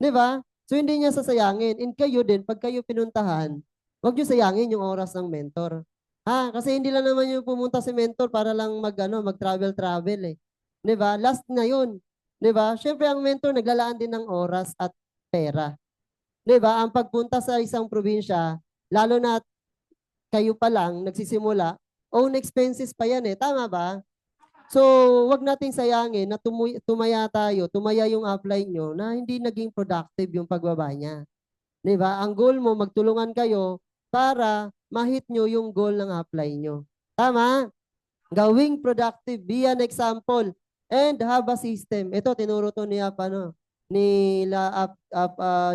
Di ba? So hindi niya sasayangin. And kayo din, pag kayo pinuntahan, huwag niyo sayangin yung oras ng mentor. Ha? Kasi hindi lang naman yung pumunta si mentor para lang mag-travel-travel eh. Di ba? Last na yun. Di ba? Siyempre ang mentor naglalaan din ng oras at pera. Di ba? Ang pagpunta sa isang probinsya, lalo na kayo pa lang nagsisimula, own expenses pa yan eh. Tama ba? So, wag nating sayangin na tumaya tayo, tumaya yung upline nyo na hindi naging productive yung pagbaba niya. 'Di ba? Ang goal mo, magtulungan kayo para ma-hit nyo yung goal ng upline nyo. Tama? Gawing productive, be an example, and have a system. Ito, tinuro to nila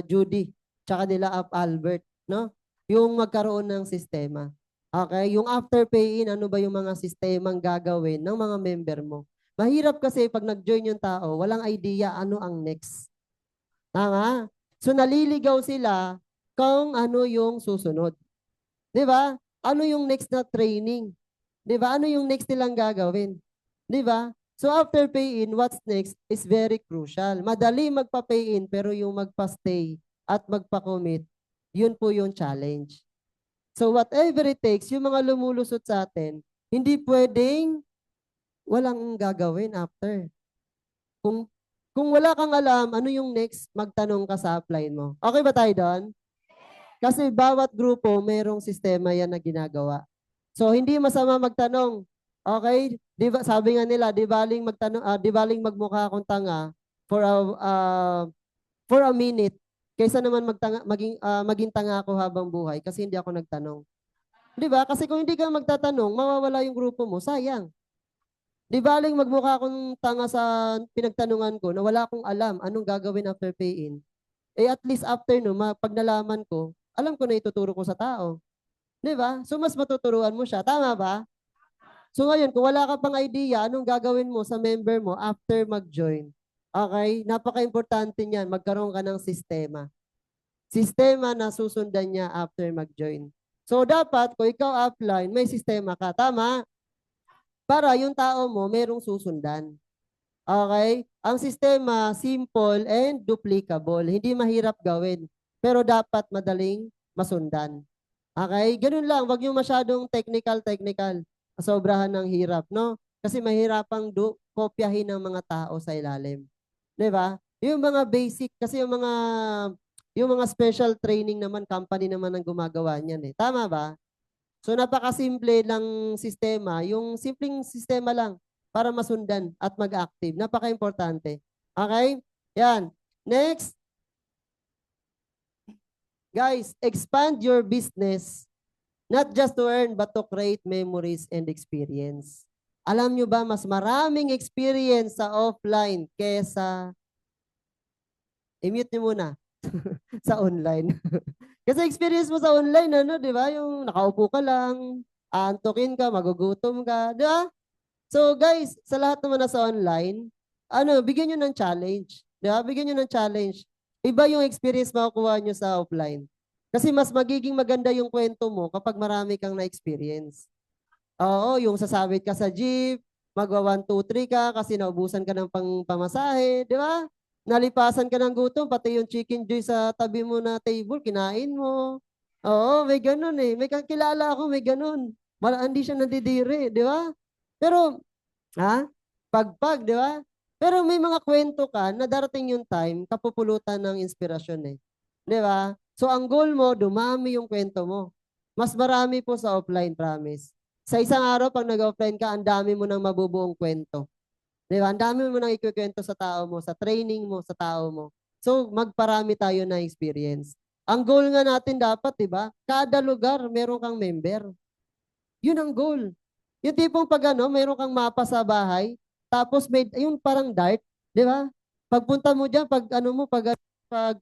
Judy, tsaka nila Albert, no? Yung magkaroon ng sistema. Okay? Yung after pay-in, ano ba yung mga sistemang gagawin ng mga member mo? Mahirap kasi pag nag-join yung tao, walang idea ano ang next. Tama? So naliligaw sila kung ano yung susunod. 'Di ba? Ano yung next na training? 'Di ba? Ano yung next nilang gagawin? 'Di ba? So after pay-in, what's next is very crucial. Madali magpa-pay-in pero yung magpa-stay at magpa-commit, yun po yung challenge. So whatever it takes, yung mga lumulusot sa atin, hindi pwedeng walang gagawin after. Kung kung wala kang alam, ano yung next, magtanong ka sa upline mo. Okay ba tayo doon? Kasi bawat grupo, merong sistema yan na ginagawa. So, hindi masama magtanong. Okay? Di ba, sabi nga nila, di baling magtanong, di baling magmukha akong tanga for for a minute kaysa naman maging tanga ako habang buhay kasi hindi ako nagtanong. Di ba? Kasi kung hindi ka magtatanong, mawawala yung grupo mo, sayang. Di baling magmukha akong tanga sa pinagtanungan ko na wala akong alam anong gagawin after pay-in. Eh at least after no, pag nalaman ko, alam ko na ituturo ko sa tao. Di ba? So mas matuturuan mo siya. Tama ba? So ngayon, kung wala ka pang idea, anong gagawin mo sa member mo after mag-join? Okay? Napaka-importante niyan. Magkaroon ka ng sistema. Sistema na susundan niya after mag-join. So dapat, kung ikaw offline, may sistema ka. Tama? Para yung tao mo, merong susundan. Okay? Ang sistema, simple and duplicable. Hindi mahirap gawin. Pero dapat madaling masundan. Okay? Ganun lang. Huwag yung masyadong technical. Sobrahan ng hirap, no? Kasi mahirapang kopyahin ng mga tao sa ilalim. 'Di ba? Yung mga basic, kasi yung mga special training naman, company naman ang gumagawa niyan eh. Tama ba? So napakasimple ng sistema, yung simpleng sistema lang para masundan at mag-active. Napaka-importante. Okay? Yan. Next, guys, expand your business not just to earn but to create memories and experience. Alam nyo ba, mas maraming experience sa offline kesa, i-mute nyo muna, sa online. Kasi experience mo sa online, ano, di ba? Yung nakaupo ka lang, aantukin ka, magugutom ka, di ba? So guys, sa lahat naman na sa online, bigyan nyo ng challenge. Di ba? Bigyan nyo ng challenge. Iba yung experience makukuha nyo sa offline. Kasi mas magiging maganda yung kwento mo kapag marami kang na-experience. Oo, yung sasabit ka sa jeep, magwa 1, 2, 3 ka kasi naubusan ka ng pamasahe, di ba? Nalipasan ka ng gutom, pati yung chicken joy sa tabi mo na table, kinain mo. Oo, may ganun eh. May kakilala ako, may ganun. Hindi siya nadidiri, di ba? Pero, pagpag, di ba? Pero may mga kwento ka na darating yung time, kapupulutan ng inspirasyon eh. Di ba? So, ang goal mo, dumami yung kwento mo. Mas marami po sa offline, promise. Sa isang araw, pag nag-offline ka, ang dami mo nang mabubuong kwento. Di ba? Ang dami mo nang ikukwento sa tao mo, sa training mo, sa tao mo. So, magparami tayo na experience. Ang goal nga natin dapat, di ba? Kada lugar, meron kang member. Yun ang goal. Yung tipong pag meron kang mapa sa bahay, tapos yung parang dart, di ba? Pagpunta mo dyan, pag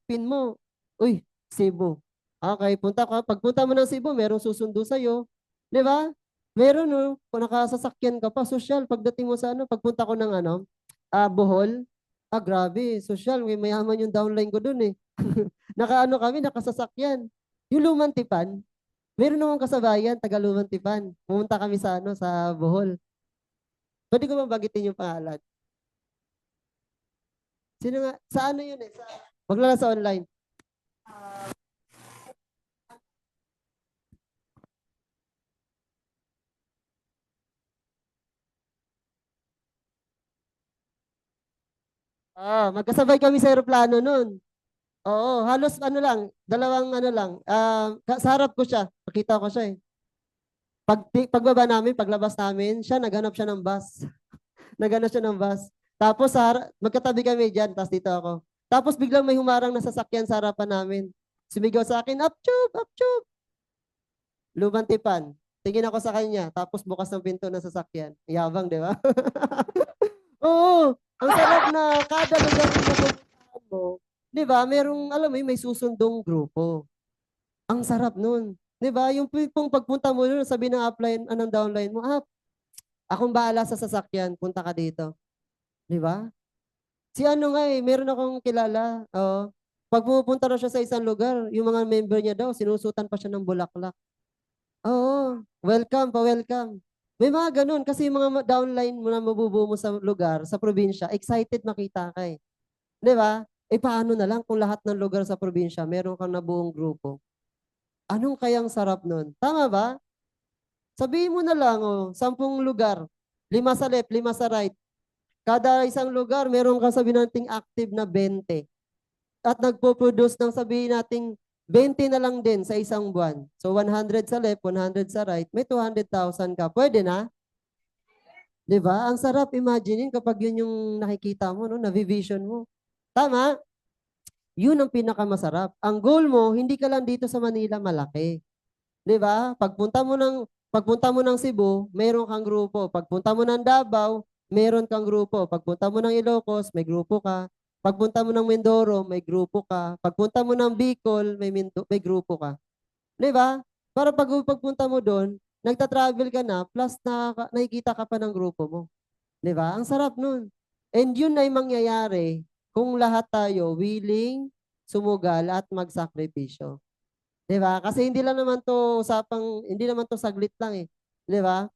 pin mo, uy, Cebu. Okay, pagpunta mo ng Cebu, merong susundo sa'yo. Di ba? Meron, no? Kung nakasasakyan ka pa, social. Pagdating mo sa pagpunta ko ng Bohol, grabe, social. May mayaman yung downline ko dun eh. Kami, nakasasakyan. Yung lumang tipan, meron namang kasabayan, taga Lumang Tipan. Pumunta kami sa Bohol. Pwede ko bang bagitin yung pangalan? Sino nga? Sa ano yun eh? Wag lang sa online. Magkasabay kami sa aeroplano nun. Oo, halos ano lang, dalawang ano lang. Sa harap ko siya, nakita ko siya eh. Pagbaba namin, paglabas namin, naghanap siya ng bus. Naghanap siya ng bus. Tapos magkatabi kami diyan, tapos dito ako. Tapos biglang may humarang na sasakyan sa harapan namin. Sumigaw sa akin, "Upchup, upchup." Lumang tipan. Tingin ako sa kanya, tapos bukas ng pinto ng sasakyan. Yabang, di ba? Oo, ang sarap na kada lugar na pupuntahan mo, di ba, merong, alam mo yun, may susundong grupo. Ang sarap nun. Di ba? Yung pong pagpunta mo nun, sabi ng upline, anong downline mo, akong bahala sa sasakyan, punta ka dito. Di ba? Si ano nga eh, meron akong kilala. Oo. Pag pupunta na siya sa isang lugar, yung mga member niya daw, sinusutan pa siya ng bulaklak. Oo. Welcome pa, welcome. May mga ganun kasi yung mga downline mo na mabubuo mo sa lugar, sa probinsya, excited makita ka eh. Di ba? Eh paano na lang kung lahat ng lugar sa probinsya, meron kang nabuong grupo? Anong kayang sarap nun? Tama ba? Sabihin mo na lang, 10 lugar. 5 sa left, 5 sa right. Kada isang lugar, meron kang sabihin nating active na 20. At nagpo-produce ng sabihin nating 20 na lang din sa isang buwan. So 100 sa left, 100 sa right, may 200,000 ka. Pwede na? 'Di ba? Ang sarap imaginein kapag yun yung nakikita mo, no, na-vision mo. Tama? Yun ang pinakamasarap. Ang goal mo, hindi ka lang dito sa Manila malaki. 'Di ba? Pagpunta mo ng Cebu, meron kang grupo. Pagpunta mo ng Davao, meron kang grupo. Pagpunta mo ng Ilocos, may grupo ka. Pagpunta mo ng Mindoro, may grupo ka. Pagpunta mo ng Bicol, may grupo ka. 'Di ba? Para pagpunta mo doon, nagta-travel ka na, plus nakikita ka pa ng grupo mo. 'Di ba? Ang sarap nun. And yun ay mangyayari kung lahat tayo willing, sumugal at magsakripisyo. 'Di ba? Kasi hindi naman to saglit lang eh. 'Di ba?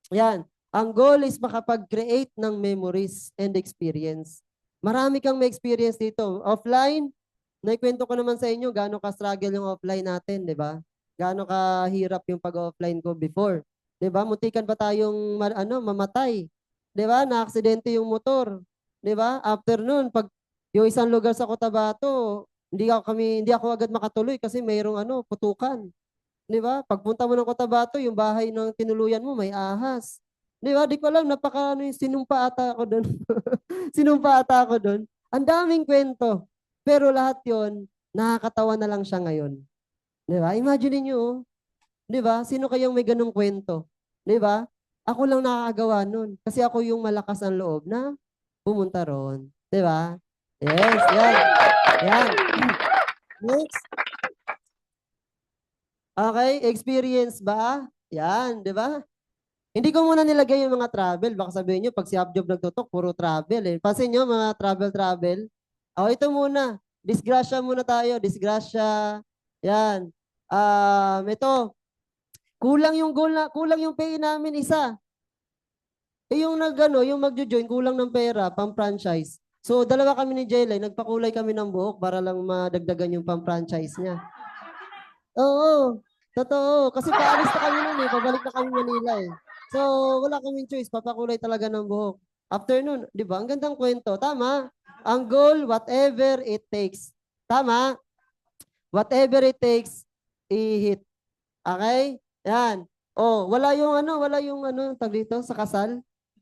Yan. Ang goal is makapag-create ng memories and experience. Marami kang may experience dito. Offline, naikwento ko naman sa inyo gaano ka-struggle yung offline natin, 'di ba? Gaano kahirap yung pag-offline ko before. 'Di ba? Muntikan pa tayong mamatay. 'Di ba? Na-aksidente yung motor. 'Di ba? After noon, pag yung isang lugar sa Cotabato, hindi ako agad makatuloy kasi mayroong putukan. 'Di ba? Pagpunta mo ng Cotabato, yung bahay ng tinuluyan mo may ahas. 'Di ba? Di ko alam sinumpa ata ako doon. Sinumpa ata ako doon. Ang daming kwento. Pero lahat 'yon nakakatawa na lang siya ngayon. 'Di ba? Imagine niyo, 'di ba? Sino kayang may ganung kwento? 'Di ba? Ako lang nakakagawa nun kasi ako yung malakas ang loob na pumunta roon. 'Di ba? Yes, yan. Yan. Next. Okay, experience ba? Yan, di ba? Hindi ko muna nilagay yung mga travel. Baka sabihin nyo, pag si Abjob nagtutok, puro travel eh. Pansin nyo, mga travel. Ito muna. Disgrasya muna tayo. Disgrasya. Yan. Ito. Kulang yung pay namin isa. Yung yung magjo-join, kulang ng pera, pang-franchise. So, dalawa kami ni Jelay, nagpakulay kami ng buhok para lang madagdagan yung pang-franchise niya. Oo, totoo. Kasi paalis na kami nun eh. Pabalik na kami Manila eh. So, wala kaming choice. Papakulay talaga ng buhok. After nun, di ba? Ang gandang kwento. Tama. Ang goal, whatever it takes. Tama. Whatever it takes, i-hit. Okay? Yan. Wala yung tag dito sa kasal.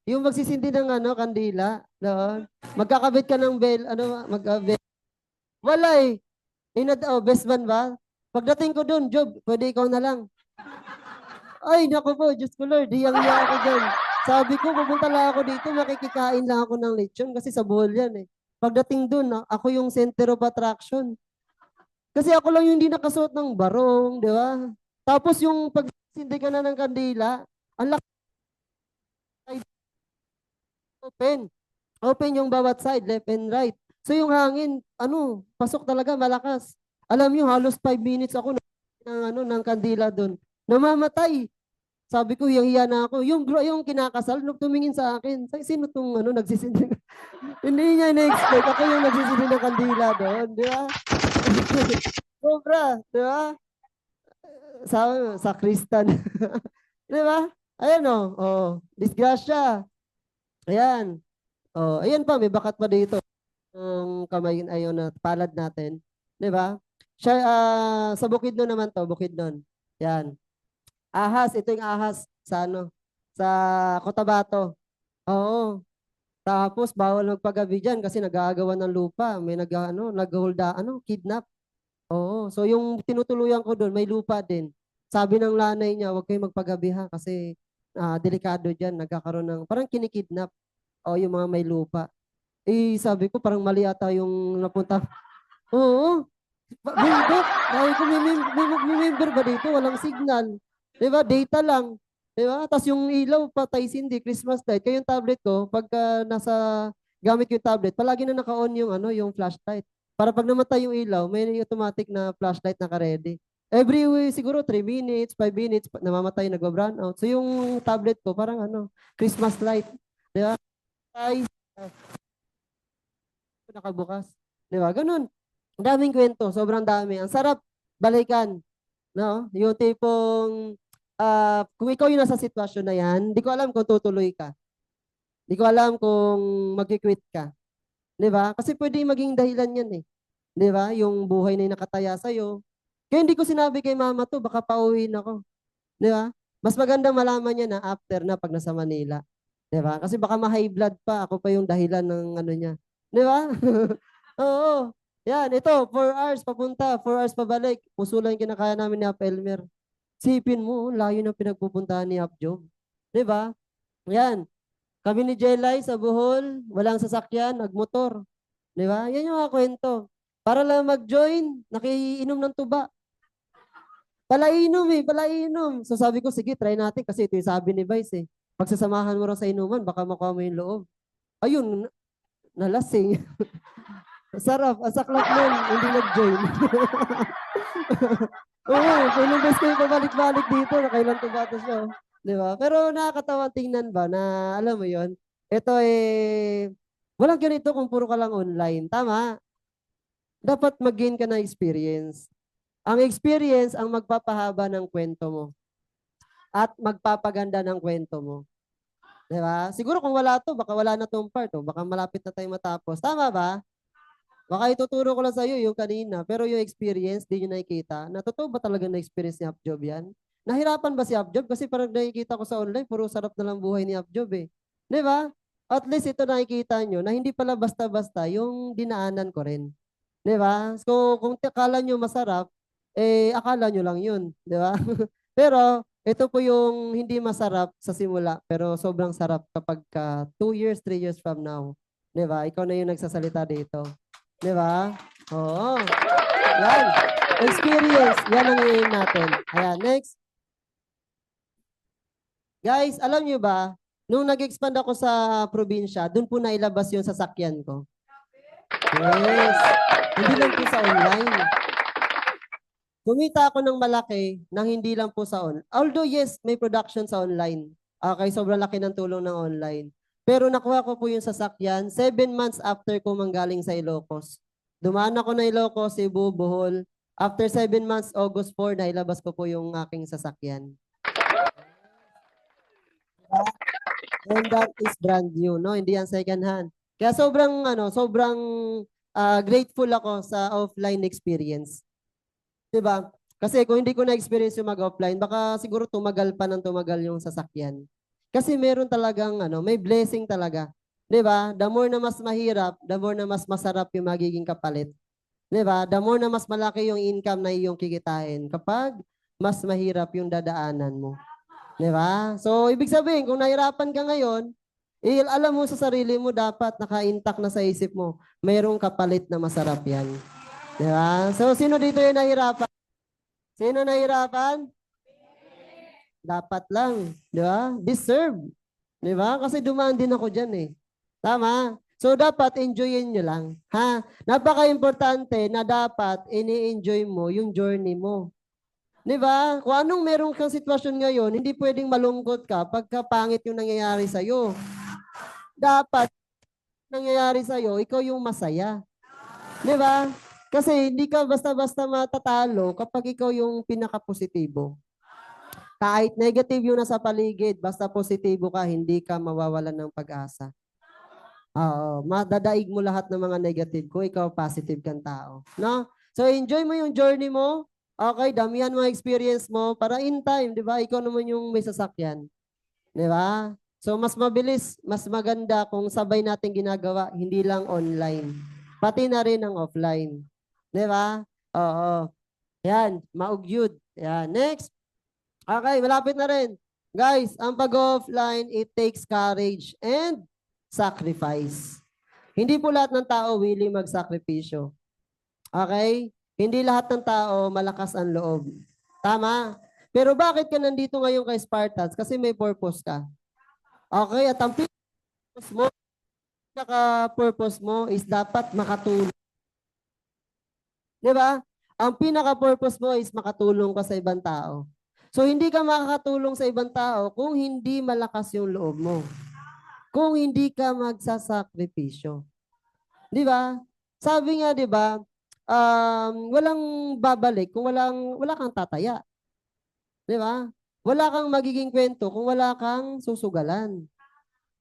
Yung magsisindi ng kandila. Doon. Magkakabit ka ng bell, magkabit. Wala eh. Best man ba? Pagdating ko doon, Job, pwede ikaw na lang. Ay, naku po, Diyos ko Lord, hiyang-hiya ako dyan. Sabi ko, pupunta lang ako dito, makikikain lang ako ng lechon kasi sa Bohol yan eh. Pagdating doon, ako yung center of attraction. Kasi ako lang yung hindi nakasuot ng barong, di ba? Tapos yung pagsindi ka na ng kandila, ang laki open. Open yung bawat side, left and right. So yung hangin, pasok talaga, malakas. Alam nyo, halos 5 minutes ako ng kandila doon. Namamatay. Sabi ko, hiyang-hiya na ako. Yung kinakasal, nung tumingin sa akin, sino tong nagsisindi? Hindi niya na-expect. Ako yung nagsisindi ng kandila doon, di ba? Sobra, di ba? Sa Kristan. Di ba? Ayan disgrasya. Ayan. Ayan pa, may bakat pa dito. Ang kamay, ayun na, palad natin. Di ba? Siya, sa Bukidnon naman to, Bukidnon. Yan. Ahas, ito yung ahas sa sa Cotabato. Oo. Tapos bawal magpagabi diyan kasi nag-aagawan ng lupa, may nagholda kidnap. Oo. So yung tinutuluyan ko doon, may lupa din. Sabi ng nanay niya, huwag kayong magpagabi ha kasi delikado diyan, nagkakaroon ng parang kinikidnap o yung mga may lupa. Sabi ko parang mali ata yung napunta. Oo. Bundok. Sabi ko may member ba dito? Walang signal. 'Di ba? Data lang. 'Di ba? Tapos yung ilaw patay sindi, Christmas light. Kaya yung tablet ko, pagka gamit ko yung tablet, palagi na naka-on yung yung flashlight. Para pag namatay yung ilaw, may automatic na flashlight naka-ready. Siguro 3 minutes, 5 minutes, namamatay, nag-brown out. So yung tablet ko, parang Christmas light. 'Di ba? Ay, nakabukas. 'Di ba? Ganun. Ang daming kwento, sobrang dami. Ang sarap balikan, no? Yung tipong kung ikaw yung nasa sitwasyon na yan, di ko alam kung tutuloy ka. Di ko alam kung magki-quit ka. 'Di ba? Kasi pwede maging dahilan yan eh. 'Di ba? Yung buhay na nakataya sa iyo. Kaya hindi ko sinabi kay mama to, baka pauwiin ako. 'Di ba? Mas maganda malaman niya na after na pag nasa Manila. 'Di ba? Kasi baka ma-high blood pa, ako pa yung dahilan ng niya. 'Di ba? Oo. Yan, ito, 4 hours papunta, 4 hours pabalik. Puso lang yung kinakaya namin ni Ap Elmer. Sipin mo, layo ng pinagpupuntahan ni Ap Job. 'Di ba? Yan. Kami ni Jelay sa Bohol, walang sasakyan, nagmotor. 'Di ba? Yan yung mga kwento. Para lang mag-join, nakiinom ng tuba. Palainom palainom. So sabi ko, sige, try natin kasi ito yung sabi ni Vice eh. Pagsasamahan mo rin sa inuman, baka makuha mo yung loob. Ayun, nalasing. Sarap, ang saklap nun, hindi nag-join. Oo, ilang beses kayo pabalik-balik dito, nakailan tuba to siya. Di ba? Pero nakakatawa tingnan ba na, alam mo yon ito walang ganito kung puro ka lang online. Tama? Dapat mag-gain ka ng experience. Ang experience ang magpapahaba ng kwento mo at magpapaganda ng kwento mo. Di ba? Siguro kung wala to, baka wala na tong part. Baka malapit na tayo matapos. Tama ba? Baka ituturo ko lang sa iyo yung kanina, pero yung experience, di nyo nakikita, na totoo ba talaga na-experience ni Upjob yan? Nahirapan ba si Upjob? Kasi parang nakikita ko sa online, puro sarap na lang buhay ni Upjob eh. Di ba? At least ito nakikita nyo na hindi pala basta-basta yung dinaanan ko rin. Di ba? So kung akala nyo masarap, akala nyo lang yun. Di ba? Pero ito po yung hindi masarap sa simula, pero sobrang sarap kapag 2 years, 3 years from now. Di ba? Ikaw na yung nagsasalita dito. Di ba? Oo. Yan. Experience. Yan ang i-aim natin. Ayan, next. Guys, alam nyo ba, nung nag-expand ako sa probinsya, dun po nailabas yung sasakyan ko. Yes. Hindi lang po sa online. Kumita ako ng malaki nang hindi lang po sa online. Although yes, may production sa online. Okay, sobrang laki ng tulong ng online. Pero nakuha ko po yung sasakyan 7 months after ko manggaling sa Ilocos. Dumaan ako na Ilocos, Cebu, Bohol. After 7 months, August 4, nailabas ko po yung aking sasakyan. And that is brand new, no? Hindi yan second hand. Kaya sobrang grateful ako sa offline experience. 'Di ba? Kasi kung hindi ko na-experience yung mag-offline, baka siguro tumagal pa ng tumagal yung sasakyan. Kasi meron talagang may blessing talaga. 'Di ba? The more na mas mahirap, the more na mas masarap yung magiging kapalit. 'Di ba? The more na mas malaki yung income na iyong kikitain kapag mas mahirap yung dadaanan mo. 'Di ba? So ibig sabihin kung nahirapan ka ngayon, alam mo sa sarili mo dapat naka-intact na sa isip mo, mayroong kapalit na masarap 'yan. 'Di ba? So sino dito yung nahirapan? Sino nahirapan? Dapat lang, 'di ba? Deserve. 'Di ba? Kasi dumaan din ako diyan eh. Tama? So dapat enjoyin nyo lang, ha? Napaka-importante na dapat ini-enjoy mo yung journey mo. Di ba? Kung anong meron kang sitwasyon ngayon, hindi pwedeng malungkot ka pagka pangit yung nangyayari sa'yo. Dapat nangyayari sa'yo, ikaw yung masaya. Di ba? Kasi hindi ka basta-basta matatalo kapag ikaw yung pinaka-positibo. Kahit negative yung nasa paligid, basta positibo ka, hindi ka mawawalan ng pag-asa. Oo, madadaig mo lahat ng mga negative kung ikaw positive kang tao. No? So enjoy mo yung journey mo. Okay, damihan mo ang experience mo para in time, di ba? Ikaw naman yung may sasakyan. Di ba? So mas mabilis, mas maganda kung sabay natin ginagawa, hindi lang online. Pati na rin ang offline. Di ba? Oo. Yan, maugyud. Yan. Next. Okay, malapit na rin. Guys, ang pag-offline, it takes courage and sacrifice. Hindi po lahat ng tao willing magsakripisyo. Okay? Hindi lahat ng tao malakas ang loob. Tama? Pero bakit ka nandito ngayon kay Spartans? Kasi may purpose ka. Okay? At ang pinaka-purpose mo is dapat makatulong. Di ba? Ang pinaka-purpose mo is makatulong ka sa ibang tao. So, hindi ka makakatulong sa ibang tao kung hindi malakas yung loob mo. Kung hindi ka magsasakripisyo. Di ba? Sabi nga, di ba, walang babalik kung wala kang tataya. Di ba? Wala kang magiging kwento kung wala kang susugalan.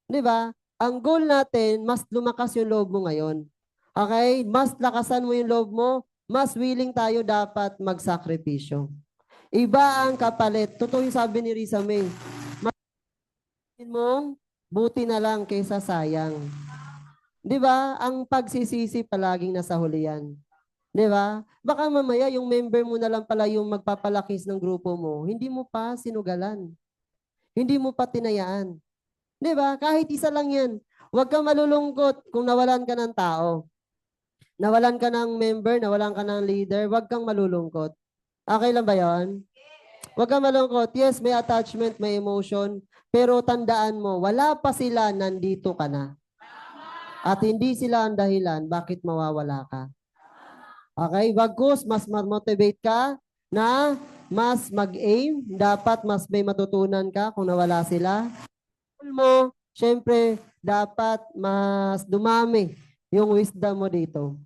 Di ba? Ang goal natin, mas lumakas yung loob mo ngayon. Okay? Mas lakasan mo yung loob mo, mas willing tayo dapat magsakripisyo. Iba ang kapalit. Totoo yung sabi ni Risa May. Mong buti na lang kaysa sayang. Di ba? Ang pagsisisi palaging nasa huli yan. Di ba? Baka mamaya yung member mo na lang pala yung magpapalakis ng grupo mo, hindi mo pa sinugalan. Hindi mo pa tinayaan. Di ba? Kahit isa lang yan. Huwag kang malulungkot kung nawalan ka ng tao. Nawalan ka ng member, nawalan ka ng leader, huwag kang malulungkot. Okay lang ba yon? Huwag kang malungkot. Yes, may attachment, may emotion, pero tandaan mo, wala pa sila, nandito ka na. At hindi sila ang dahilan bakit mawawala ka. Okay? Bagkus, mas motivate ka na mas mag-aim. Dapat mas may matutunan ka kung nawala sila. Mo, syempre, dapat mas dumami yung wisdom mo dito.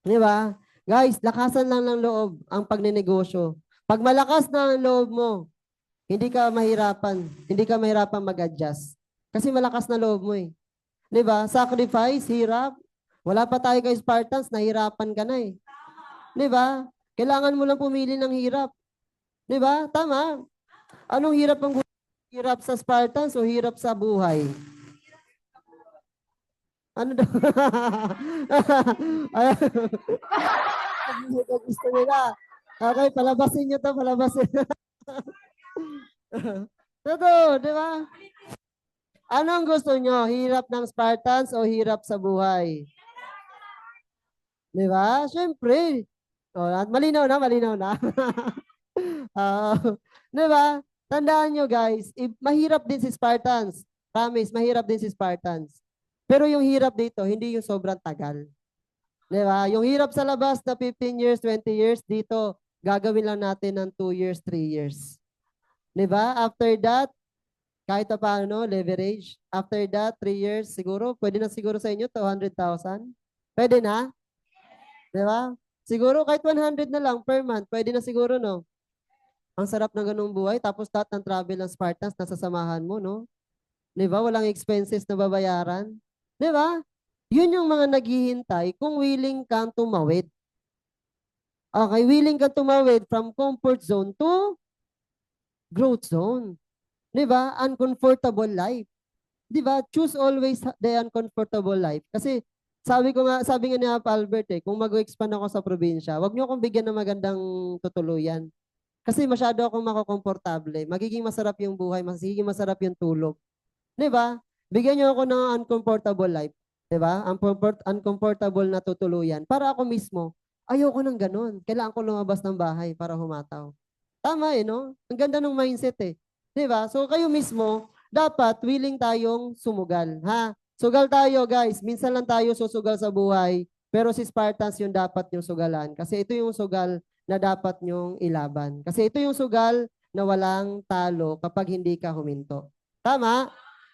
Di ba? Guys, lakasan lang ng loob ang pagnenegosyo. Pag malakas na ang loob mo, hindi ka mahirapan. Hindi ka mahirapan mag-adjust. Kasi malakas na loob mo eh. Di ba? Sacrifice, hirap. Wala pa tayo kay Spartans, nahirapan ka na eh. Di ba? Kailangan mo lang pumili ng hirap. Di ba? Tama. Anong hirap ang hirap sa Spartans o hirap sa buhay? Ano daw? Gusto nila. Okay, palabasin nyo to, palabasin. Totoo, di ba? Anong gusto nyo? Hirap ng Spartans o hirap sa buhay? Di ba? Siyempre. Malinaw na, malinaw na. Di ba? Tandaan nyo guys, mahirap din si Spartans. Promise, mahirap din si Spartans. Pero yung hirap dito, hindi yung sobrang tagal. Di ba? Yung hirap sa labas na 15 years, 20 years, dito, gagawin lang natin ng 2 years, 3 years. Di ba? After that, kahit pa paano, leverage. After that, 3 years, siguro, pwede na siguro sa inyo, 200,000. Pwede na? Di ba? Siguro kahit 100 na lang per month, pwede na siguro, no? Ang sarap ng ganung buhay. Tapos lahat ng travel ng Spartans, nasa samahan mo, no? Di ba? Walang expenses na babayaran. Di ba? Yun yung mga naghihintay kung willing kang tumawid. Okay, willing kang tumawid from comfort zone to growth zone. Di ba? Uncomfortable life. Di ba? Choose always the uncomfortable life. Kasi sabi nga ni Albert kung mag-expand ako sa probinsya, wag niyo akong bigyan ng magandang tutuluyan. Kasi masyado akong makokomportable. Magiging masarap yung buhay, magiging masarap yung tulog. Di ba? Bigyan niyo ako ng uncomfortable life. Di ba? Uncomfortable na tutuluyan. Para ako mismo, ayoko ng ganun. Kailangan ko lumabas ng bahay para humataw. Tama no? Ang ganda ng mindset Di ba? So kayo mismo, dapat willing tayong sumugal. Ha? Sugal tayo guys. Minsan lang tayo susugal sa buhay. Pero si Spartans yung dapat yung sugalan. Kasi ito yung sugal na dapat nyong ilaban. Kasi ito yung sugal na walang talo kapag hindi ka huminto. Tama?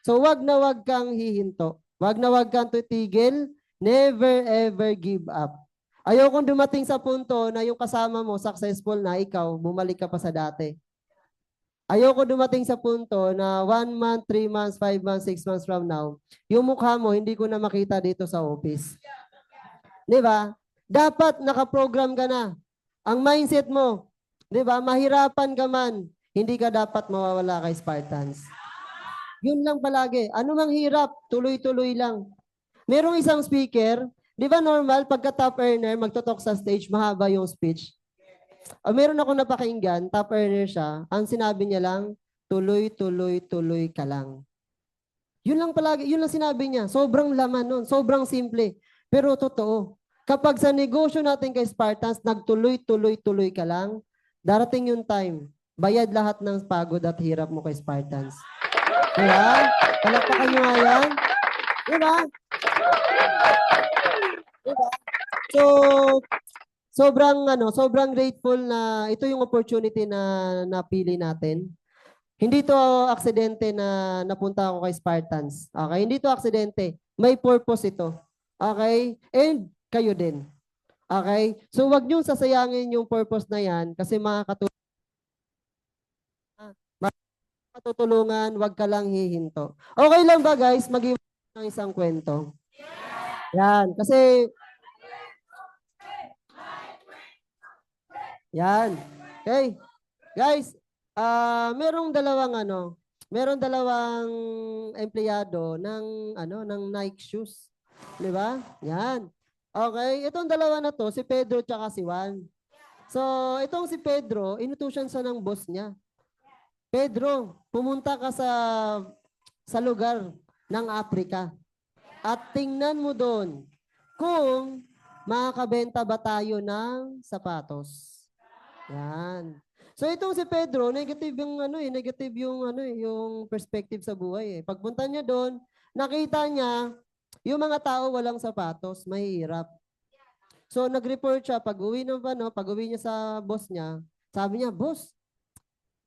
So wag na wag kang hihinto. Wag na wag kang titigil. Never ever give up. Ayokong dumating sa punto na yung kasama mo successful na, ikaw bumalik ka pa sa dati. Ayoko dumating sa punto na 1 month, 3 months, 5 months, 6 months from now, yung mukha mo hindi ko na makita dito sa office. Di ba? Dapat nakaprogram ka na. Ang mindset mo, di ba? Mahirapan ka man, hindi ka dapat mawawala kay Spartans. Yun lang palagi. Ano mang hirap, tuloy-tuloy lang. Merong isang speaker, di ba normal, pagka top earner, magtotalk sa stage, mahaba yung speech. Meron ako napakinggan, top earner siya, ang sinabi niya lang, tuloy, tuloy, tuloy ka lang. Yun lang palagi, yun lang sinabi niya. Sobrang laman nun, sobrang simple. Pero totoo, kapag sa negosyo natin kay Spartans, nagtuloy, tuloy, tuloy ka lang, darating yung time, bayad lahat ng pagod at hirap mo kay Spartans. Diba? Palakpakan nyo nga yan. Diba? Diba? So, sobrang grateful na ito yung opportunity na napili natin. Hindi to aksidente na napunta ako kay Spartans. Okay? Hindi to aksidente. May purpose ito. Okay? And kayo din. Okay? So wag niyo sasayangin yung purpose na yan kasi makakatutulungan, wag ka lang hihinto. Okay lang ba guys? Mag-iwan ng isang kwento. Yan. Kasi yan. Okay. Guys, merong dalawang empleyado ng Nike shoes. 'Di ba? Yan. Okay, itong dalawa na to, si Pedro tsaka si Juan. So, itong si Pedro, inutusan sa ng boss niya. Pedro, pumunta ka sa lugar ng Africa at tingnan mo doon kung makakabenta ba tayo ng sapatos. Yan. So itong si Pedro, negative yung perspective sa buhay eh. Pagpunta niya doon, nakita niya yung mga tao walang sapatos, mahirap. So nag-report siya pag-uwi niya sa boss niya, sabi niya, "Boss,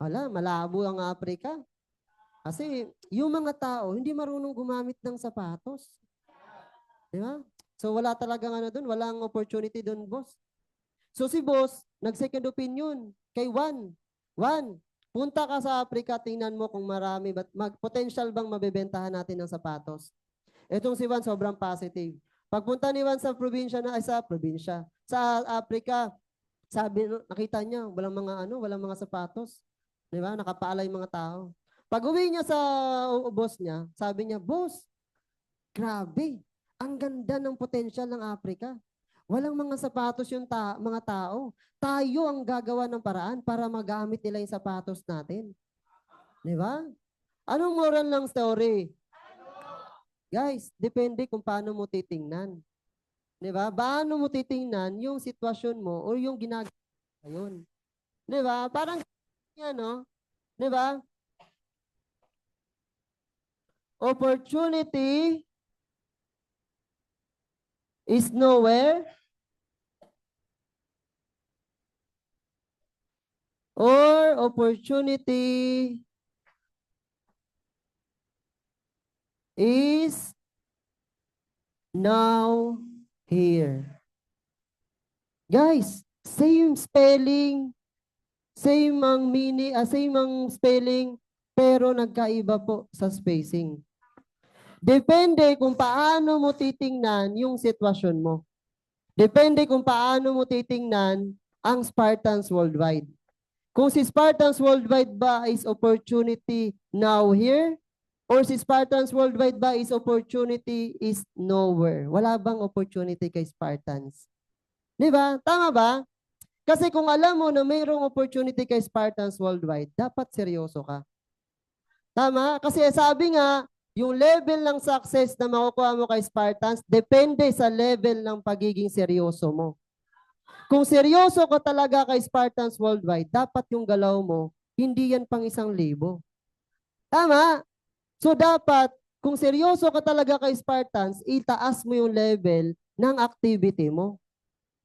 malabo ang Africa." Kasi yung mga tao hindi marunong gumamit ng sapatos. Di ba? So wala talagang doon, walang opportunity doon, boss. So si boss, nag-second opinion kay Juan. Juan, punta ka sa Africa, tingnan mo kung potential bang mabebentahan natin ng sapatos. Etong si Juan, sobrang positive. Pagpunta ni Juan sa sa Africa, nakita niya, walang mga sapatos. Di ba? Nakapaalay mga tao. Pag-uwi niya sa boss niya, sabi niya, "Boss, grabe, ang ganda ng potential ng Africa. Walang mga sapatos yung mga tao. Tayo ang gagawa ng paraan para magamit nila yung sapatos natin." Di ba? Anong moral ng story? Guys, depende kung paano mo titingnan. Di ba? Paano mo titingnan yung sitwasyon mo o yung ginagawa ngayon. Di ba? Parang yan, no? Di ba? Opportunity is nowhere or opportunity is now here. Guys, same spelling, same ang spelling, pero nagkaiba po sa spacing. Depende kung paano mo titingnan yung sitwasyon mo. Depende kung paano mo titingnan ang Spartans Worldwide. Kung si Spartans Worldwide ba is opportunity now here, or si Spartans Worldwide ba is opportunity is nowhere. Wala bang opportunity kay Spartans? Di ba? Tama ba? Kasi kung alam mo na mayroong opportunity kay Spartans Worldwide, dapat seryoso ka. Tama? Kasi sabi nga, yung level ng success na makukuha mo kay Spartans, depende sa level ng pagiging seryoso mo. Kung seryoso ka talaga kay Spartans Worldwide, dapat yung galaw mo, hindi yan pang 1,000. Tama? So dapat, kung seryoso ka talaga kay Spartans, itaas mo yung level ng activity mo.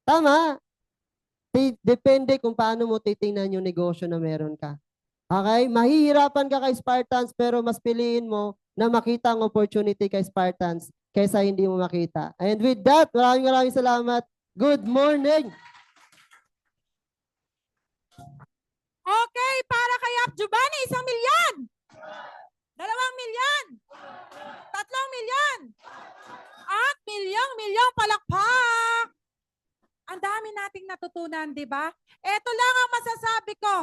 Tama? Depende kung paano mo titingnan yung negosyo na meron ka. Okay? Mahihirapan ka kay Spartans pero mas piliin mo na makita ang opportunity kay Spartans kaysa hindi mo makita. And with that, maraming salamat. Good morning! Okay, para kay Up Giovanni, 1,000,000. 2,000,000. 3,000,000. At milyong-milyong palakpak. Ang dami nating natutunan, di ba? Ito lang ang masasabi ko.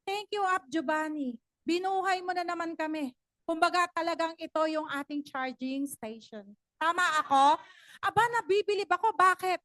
Thank you, Up Giovanni. Binuhay mo na naman kami. Kumbaga talagang ito yung ating charging station. Tama ako? Aba, nabibilib ako. Bakit?